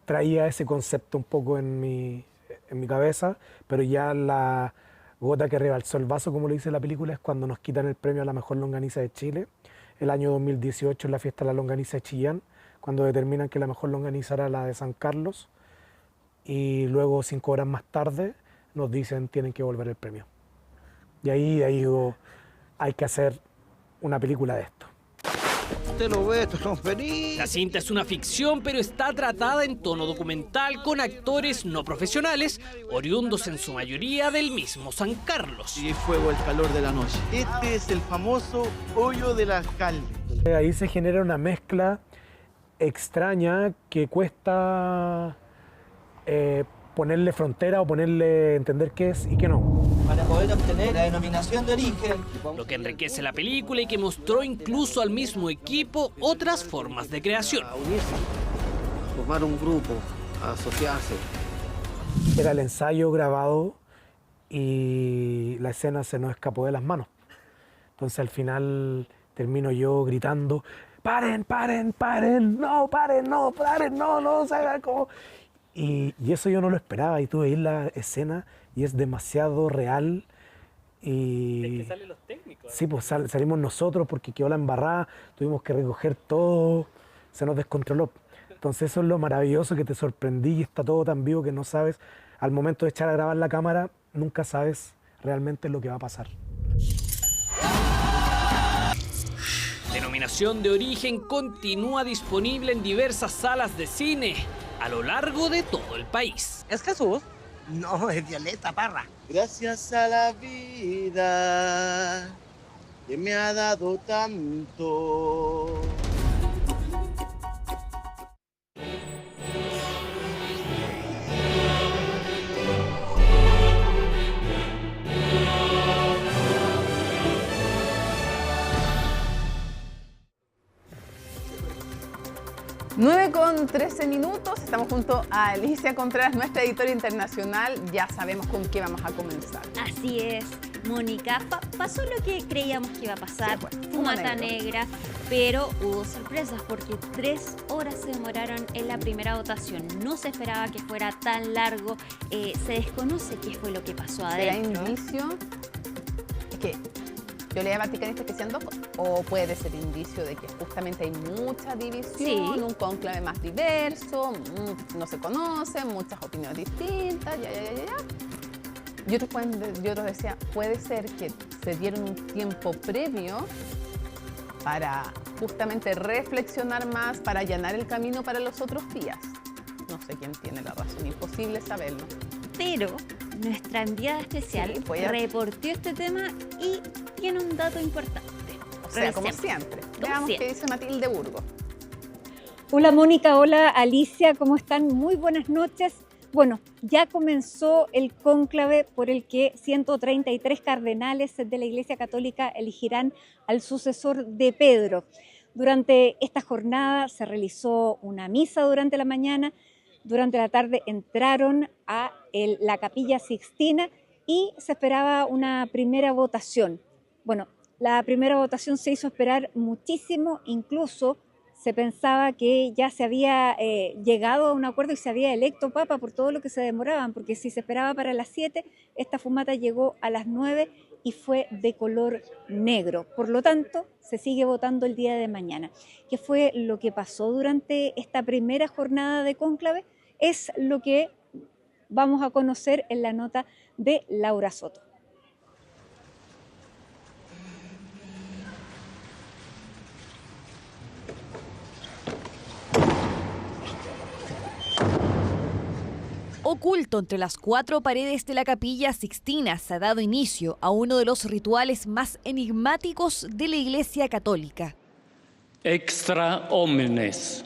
traía ese concepto un poco en mi cabeza, pero ya la gota que rebalsó el vaso, como lo dice la película, es cuando nos quitan el premio a la mejor longaniza de Chile. El año 2018 en la fiesta de la longaniza de Chillán, cuando determinan que la mejor longaniza era la de San Carlos. Y luego 5 horas más tarde nos dicen tienen que devolver el premio. Y ahí digo, hay que hacer una película de esto. Usted lo ve, estos son felices. La cinta es una ficción, pero está tratada en tono documental con actores no profesionales, oriundos en su mayoría del mismo San Carlos. Y fuego el calor de la noche. Este es el famoso hoyo del alcalde. Ahí se genera una mezcla extraña que cuesta ponerle frontera o ponerle entender qué es y qué no. Para poder obtener la denominación de origen. Lo que enriquece la película y que mostró incluso al mismo equipo otras formas de creación. A unirse, formar un grupo, a asociarse. Era el ensayo grabado y la escena se nos escapó de las manos. Entonces al final termino yo gritando, ¡paren, paren, paren! ¡No, paren, no, paren, no se haga como... Y eso yo no lo esperaba y tú veis la escena y es demasiado real. Y es que salen los técnicos. Sí, pues salimos nosotros porque quedó la embarrada, tuvimos que recoger todo, se nos descontroló. Entonces eso es lo maravilloso, que te sorprendí y está todo tan vivo que no sabes, al momento de echar a grabar la cámara, nunca sabes realmente lo que va a pasar. Denominación de Origen continúa disponible en diversas salas de cine a lo largo de todo el país. ¿Es Jesús? No, es Violeta Parra. Gracias a la vida que me ha dado tanto. 13 minutos. Estamos junto a Alicia Contreras, nuestra editora internacional. Ya sabemos con qué vamos a comenzar. Así es, Mónica. Pasó lo que creíamos que iba a pasar, fumata negra, pero hubo sorpresas porque 3 horas se demoraron en la primera votación. No se esperaba que fuera tan largo. Se desconoce qué fue lo que pasó adentro. ¿Será indicio? Es que yo leía vaticanistas que sean dos, o puede ser indicio de que justamente hay mucha división, un cónclave más diverso, no se conocen, muchas opiniones distintas, Y otros decían, puede ser que se dieron un tiempo previo para justamente reflexionar más, para allanar el camino para los otros días. No sé quién tiene la razón, imposible saberlo. Pero nuestra enviada especial reportó este tema y tiene un dato importante. O sea, como siempre. Veamos qué dice Matilde Burgos. Hola Mónica, hola Alicia, ¿cómo están? Muy buenas noches. Bueno, ya comenzó el cónclave por el que 133 cardenales de la Iglesia Católica elegirán al sucesor de Pedro. Durante esta jornada se realizó una misa durante la mañana. Durante la tarde entraron a la Capilla Sixtina y se esperaba una primera votación. Bueno, la primera votación se hizo esperar muchísimo, incluso se pensaba que ya se había llegado a un acuerdo y se había electo papa por todo lo que se demoraban, porque si se esperaba para las 7, esta fumata llegó a las 9 y fue de color negro. Por lo tanto, se sigue votando el día de mañana. ¿Qué fue lo que pasó durante esta primera jornada de cónclave? Es lo que vamos a conocer en la nota de Laura Soto. Oculto entre las 4 paredes de la Capilla Sixtina se ha dado inicio a uno de los rituales más enigmáticos de la Iglesia Católica. Extra omnes.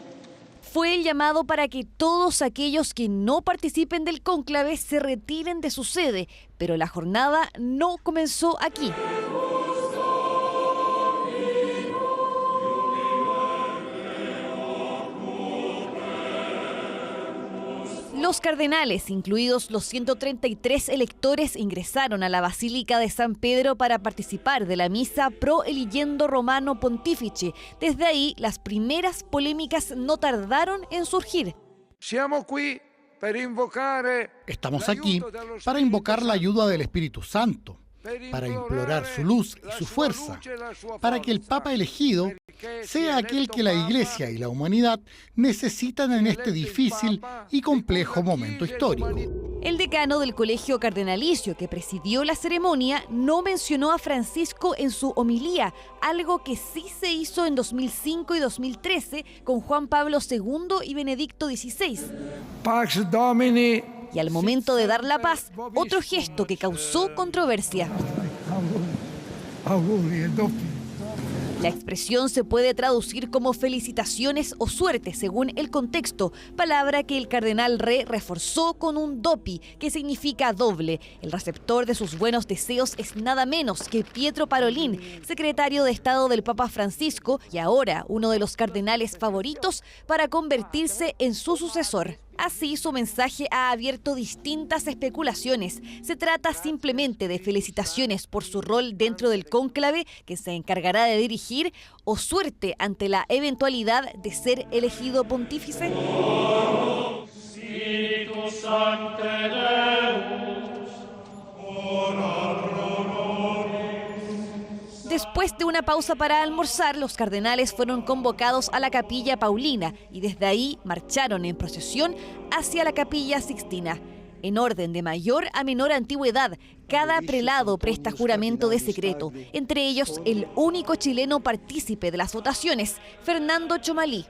Fue el llamado para que todos aquellos que no participen del cónclave se retiren de su sede, pero la jornada no comenzó aquí. Los cardenales, incluidos los 133 electores, ingresaron a la Basílica de San Pedro para participar de la misa Pro Eligiendo Romano Pontifice. Desde ahí, las primeras polémicas no tardaron en surgir. Estamos aquí para invocar la ayuda del Espíritu Santo, para implorar su luz y su fuerza, para que el Papa elegido sea aquel que la Iglesia y la humanidad necesitan en este difícil y complejo momento histórico. El decano del Colegio Cardenalicio, que presidió la ceremonia, no mencionó a Francisco en su homilía, algo que sí se hizo en 2005 y 2013 con Juan Pablo II y Benedicto XVI. Pax Domini. Y al momento de dar la paz, otro gesto que causó controversia. La expresión se puede traducir como felicitaciones o suerte según el contexto, palabra que el cardenal Re reforzó con un dopi, que significa doble. El receptor de sus buenos deseos es nada menos que Pietro Parolin, secretario de Estado del Papa Francisco y ahora uno de los cardenales favoritos para convertirse en su sucesor. Así, su mensaje ha abierto distintas especulaciones. Se trata simplemente de felicitaciones por su rol dentro del cónclave que se encargará de dirigir o suerte ante la eventualidad de ser elegido pontífice. Después de una pausa para almorzar, los cardenales fueron convocados a la Capilla Paulina y desde ahí marcharon en procesión hacia la Capilla Sixtina. En orden de mayor a menor antigüedad, cada prelado presta juramento de secreto, entre ellos el único chileno partícipe de las votaciones, Fernando Chomalí.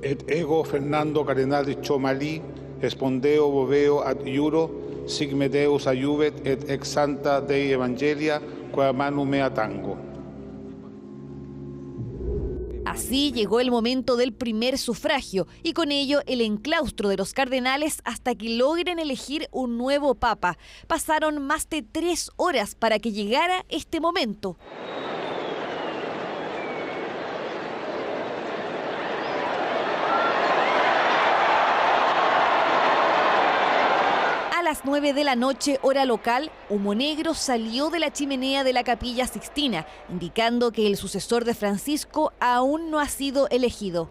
Et ego Fernando Cardenal Chomalí, respondeo boveo ad iuro, sigme Deus ayuvet et ex santa Dei Evangelia, qua manu mea tango. Así llegó el momento del primer sufragio y con ello el enclaustro de los cardenales hasta que logren elegir un nuevo papa. Pasaron más de 3 horas para que llegara este momento. las 9 de la noche, hora local, humo negro salió de la chimenea de la Capilla Sixtina, indicando que el sucesor de Francisco aún no ha sido elegido.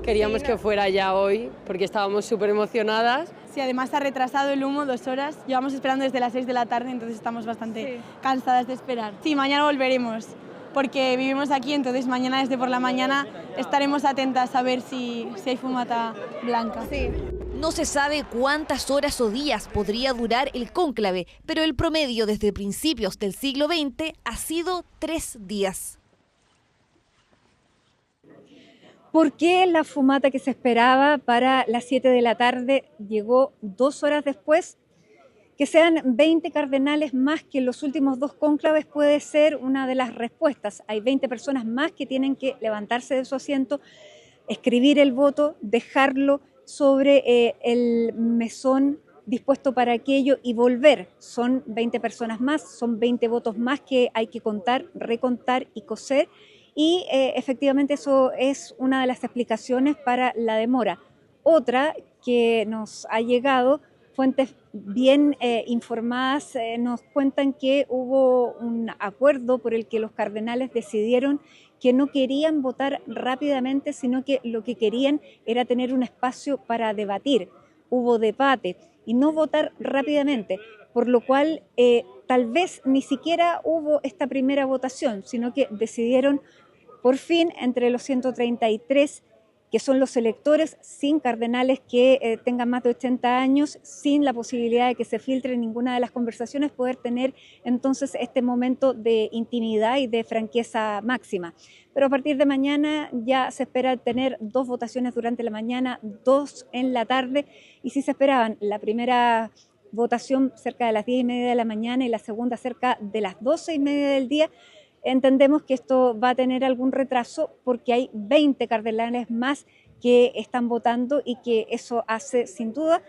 Queríamos que fuera ya hoy, porque estábamos súper emocionadas. Sí, además ha retrasado el humo 2 horas. Llevamos esperando desde las 6 de la tarde, entonces estamos bastante cansadas de esperar. Sí, mañana volveremos, porque vivimos aquí, entonces mañana desde por la mañana estaremos atentas a ver si hay fumata blanca. Sí. No se sabe cuántas horas o días podría durar el cónclave, pero el promedio desde principios del siglo XX ha sido 3 días. ¿Por qué la fumata que se esperaba para las 7 de la tarde llegó 2 horas después? Que sean 20 cardenales más que en los últimos 2 cónclaves puede ser una de las respuestas. Hay 20 personas más que tienen que levantarse de su asiento, escribir el voto, dejarlo sobre el mesón dispuesto para aquello y volver. Son 20 personas más, son 20 votos más que hay que contar, recontar y coser. Y efectivamente eso es una de las explicaciones para la demora. Otra que nos ha llegado, fuentes bien informadas nos cuentan que hubo un acuerdo por el que los cardenales decidieron que no querían votar rápidamente, sino que lo que querían era tener un espacio para debatir. Hubo debate y no votar rápidamente, por lo cual tal vez ni siquiera hubo esta primera votación, sino que decidieron por fin entre los 133 que son los electores, sin cardenales que tengan más de 80 años, sin la posibilidad de que se filtre ninguna de las conversaciones, poder tener entonces este momento de intimidad y de franqueza máxima. Pero a partir de mañana ya se espera tener 2 votaciones durante la mañana, 2 en la tarde, y si se esperaban la primera votación cerca de las 10:30 de la mañana y la segunda cerca de las 12:30 del día, entendemos que esto va a tener algún retraso porque hay 20 cardenales más que están votando y que eso hace sin duda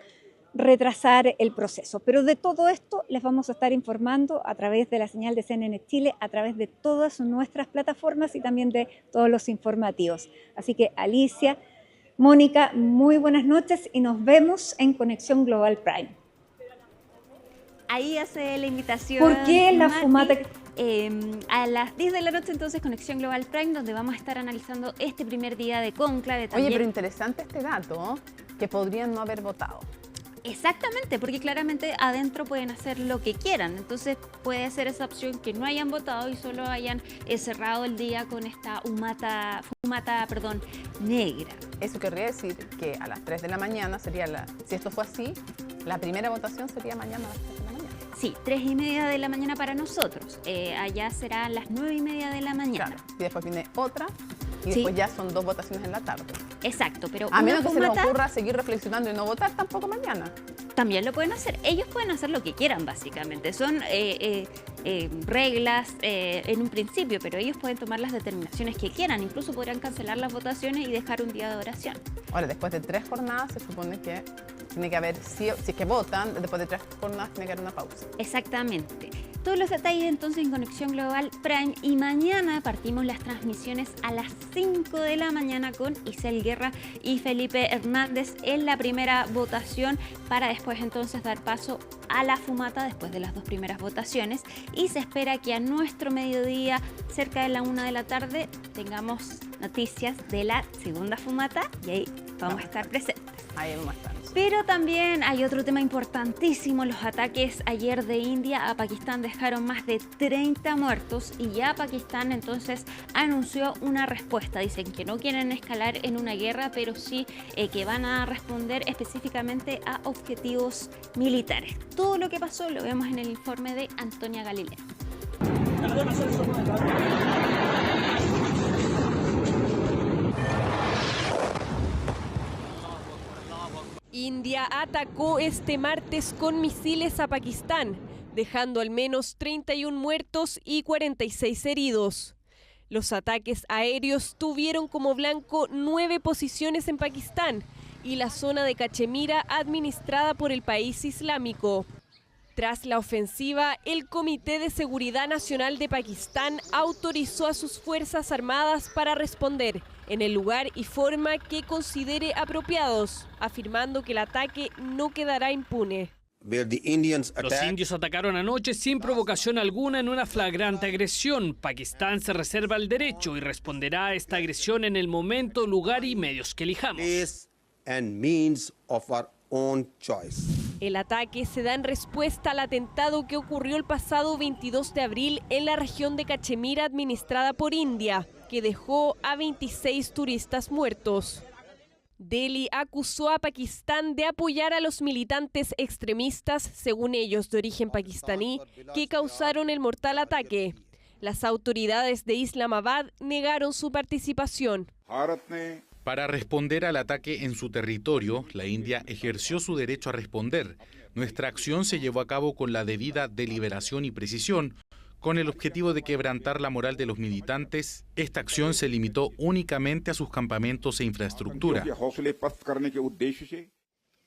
retrasar el proceso. Pero de todo esto les vamos a estar informando a través de la señal de CNN Chile, a través de todas nuestras plataformas y también de todos los informativos. Así que Alicia, Mónica, muy buenas noches y nos vemos en Conexión Global Prime. Ahí hace la invitación. ¿Por qué la fumata? A las 10 de la noche entonces Conexión Global Prime, donde vamos a estar analizando este primer día de cónclave también. Oye, pero interesante este dato, que podrían no haber votado. Exactamente, porque claramente adentro pueden hacer lo que quieran, entonces puede ser esa opción que no hayan votado y solo hayan cerrado el día con esta fumata negra. Eso querría decir que a las 3 de la mañana sería si esto fue así, la primera votación sería mañana a las 3 de la mañana. Sí, 3:30 de la mañana para nosotros. Allá será a las 9:30 de la mañana. Claro, y después viene otra y después ya son 2 votaciones en la tarde. Exacto, pero a menos que se les ocurra seguir reflexionando y no votar tampoco mañana. También lo pueden hacer. Ellos pueden hacer lo que quieran, básicamente. Son reglas en un principio, pero ellos pueden tomar las determinaciones que quieran. Incluso podrán cancelar las votaciones y dejar un día de oración. Ahora, después de 3 jornadas se supone que tiene que haber, si es que votan, después de 3 jornadas tiene que haber una pausa. Exactamente. Todos los detalles entonces en Conexión Global Prime y mañana partimos las transmisiones a las 5 de la mañana con Isel Guerra y Felipe Hernández en la primera votación para después entonces dar paso a la fumata después de las 2 primeras votaciones y se espera que a nuestro mediodía, cerca de la 1 de la tarde, tengamos noticias de la segunda fumata y ahí vamos a estar presentes. Ahí vamos a estar. Pero también hay otro tema importantísimo, los ataques ayer de India a Pakistán dejaron más de 30 muertos y ya Pakistán entonces anunció una respuesta. Dicen que no quieren escalar en una guerra, pero sí que van a responder específicamente a objetivos militares. Todo lo que pasó lo vemos en el informe de Antonia Galilea. India atacó este martes con misiles a Pakistán, dejando al menos 31 muertos y 46 heridos. Los ataques aéreos tuvieron como blanco 9 posiciones en Pakistán y la zona de Cachemira administrada por el país islámico. Tras la ofensiva, el Comité de Seguridad Nacional de Pakistán autorizó a sus Fuerzas Armadas para responder en el lugar y forma que considere apropiados, afirmando que el ataque no quedará impune. Los indios atacaron anoche sin provocación alguna en una flagrante agresión. Pakistán se reserva el derecho y responderá a esta agresión en el momento, lugar y medios que elijamos. El ataque se da en respuesta al atentado que ocurrió el pasado 22 de abril en la región de Cachemira administrada por India, que dejó a 26 turistas muertos. Delhi acusó a Pakistán de apoyar a los militantes extremistas, según ellos de origen pakistaní, que causaron el mortal ataque. Las autoridades de Islamabad negaron su participación. Para responder al ataque en su territorio, la India ejerció su derecho a responder. Nuestra acción se llevó a cabo con la debida deliberación y precisión, con el objetivo de quebrantar la moral de los militantes. Esta acción se limitó únicamente a sus campamentos e infraestructura.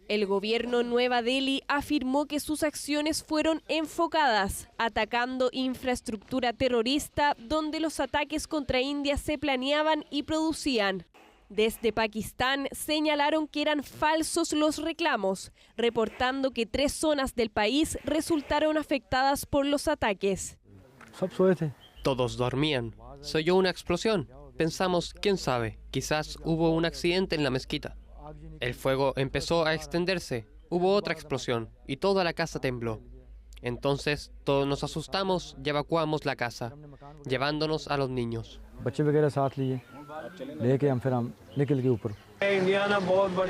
El gobierno Nueva Delhi afirmó que sus acciones fueron enfocadas, atacando infraestructura terrorista donde los ataques contra India se planeaban y producían. Desde Pakistán señalaron que eran falsos los reclamos, reportando que 3 zonas del país resultaron afectadas por los ataques. Todos dormían. Se oyó una explosión. Pensamos, quién sabe, quizás hubo un accidente en la mezquita. El fuego empezó a extenderse. Hubo otra explosión y toda la casa tembló. Entonces todos nos asustamos y evacuamos la casa, llevándonos a los niños.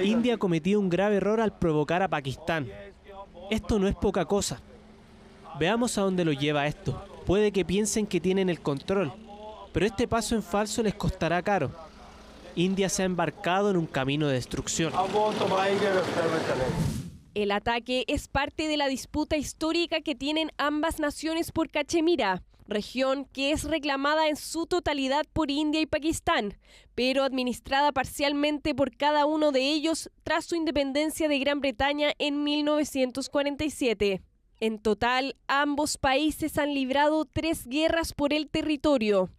India cometió un grave error al provocar a Pakistán. Esto no es poca cosa. Veamos a dónde lo lleva esto. Puede que piensen que tienen el control, pero este paso en falso les costará caro. India se ha embarcado en un camino de destrucción. El ataque es parte de la disputa histórica que tienen ambas naciones por Cachemira, región que es reclamada en su totalidad por India y Pakistán, pero administrada parcialmente por cada uno de ellos tras su independencia de Gran Bretaña en 1947. En total, ambos países han librado 3 guerras por el territorio.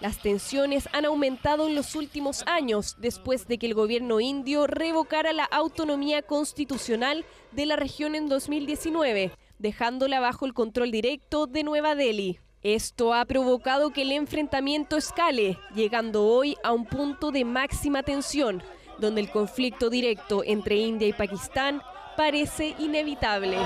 Las tensiones han aumentado en los últimos años, después de que el gobierno indio revocara la autonomía constitucional de la región en 2019, dejándola bajo el control directo de Nueva Delhi. Esto ha provocado que el enfrentamiento escale, llegando hoy a un punto de máxima tensión, donde el conflicto directo entre India y Pakistán parece inevitable.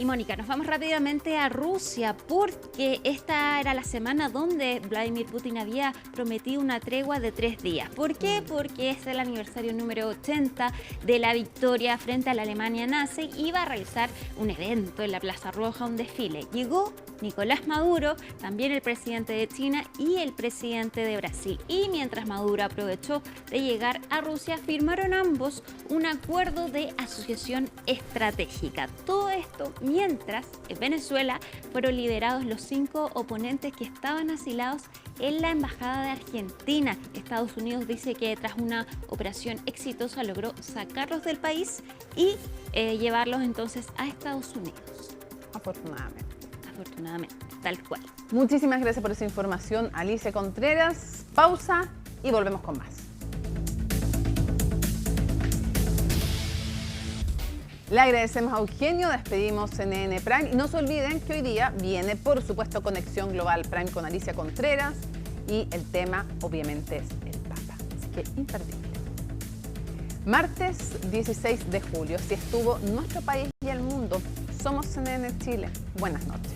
Y Mónica, nos vamos rápidamente a Rusia porque esta era la semana donde Vladimir Putin había prometido una tregua de 3 días. ¿Por qué? Porque es el aniversario número 80 de la victoria frente a la Alemania nazi. Iba a realizar un evento en la Plaza Roja, un desfile. Llegó Nicolás Maduro, también el presidente de China y el presidente de Brasil. Y mientras Maduro aprovechó de llegar a Rusia, firmaron ambos un acuerdo de asociación estratégica. Todo esto mientras en Venezuela fueron liberados los 5 oponentes que estaban asilados en la Embajada de Argentina. Estados Unidos dice que tras una operación exitosa logró sacarlos del país y llevarlos entonces a Estados Unidos. Afortunadamente. Afortunadamente, tal cual. Muchísimas gracias por esa información, Alicia Contreras. Pausa y volvemos con más. Le agradecemos a Eugenio, despedimos CNN Prime y no se olviden que hoy día viene, por supuesto, Conexión Global Prime con Alicia Contreras y el tema obviamente es el Papa, así que imperdible. Martes 16 de julio, así estuvo nuestro país y el mundo. Somos CNN Chile. Buenas noches.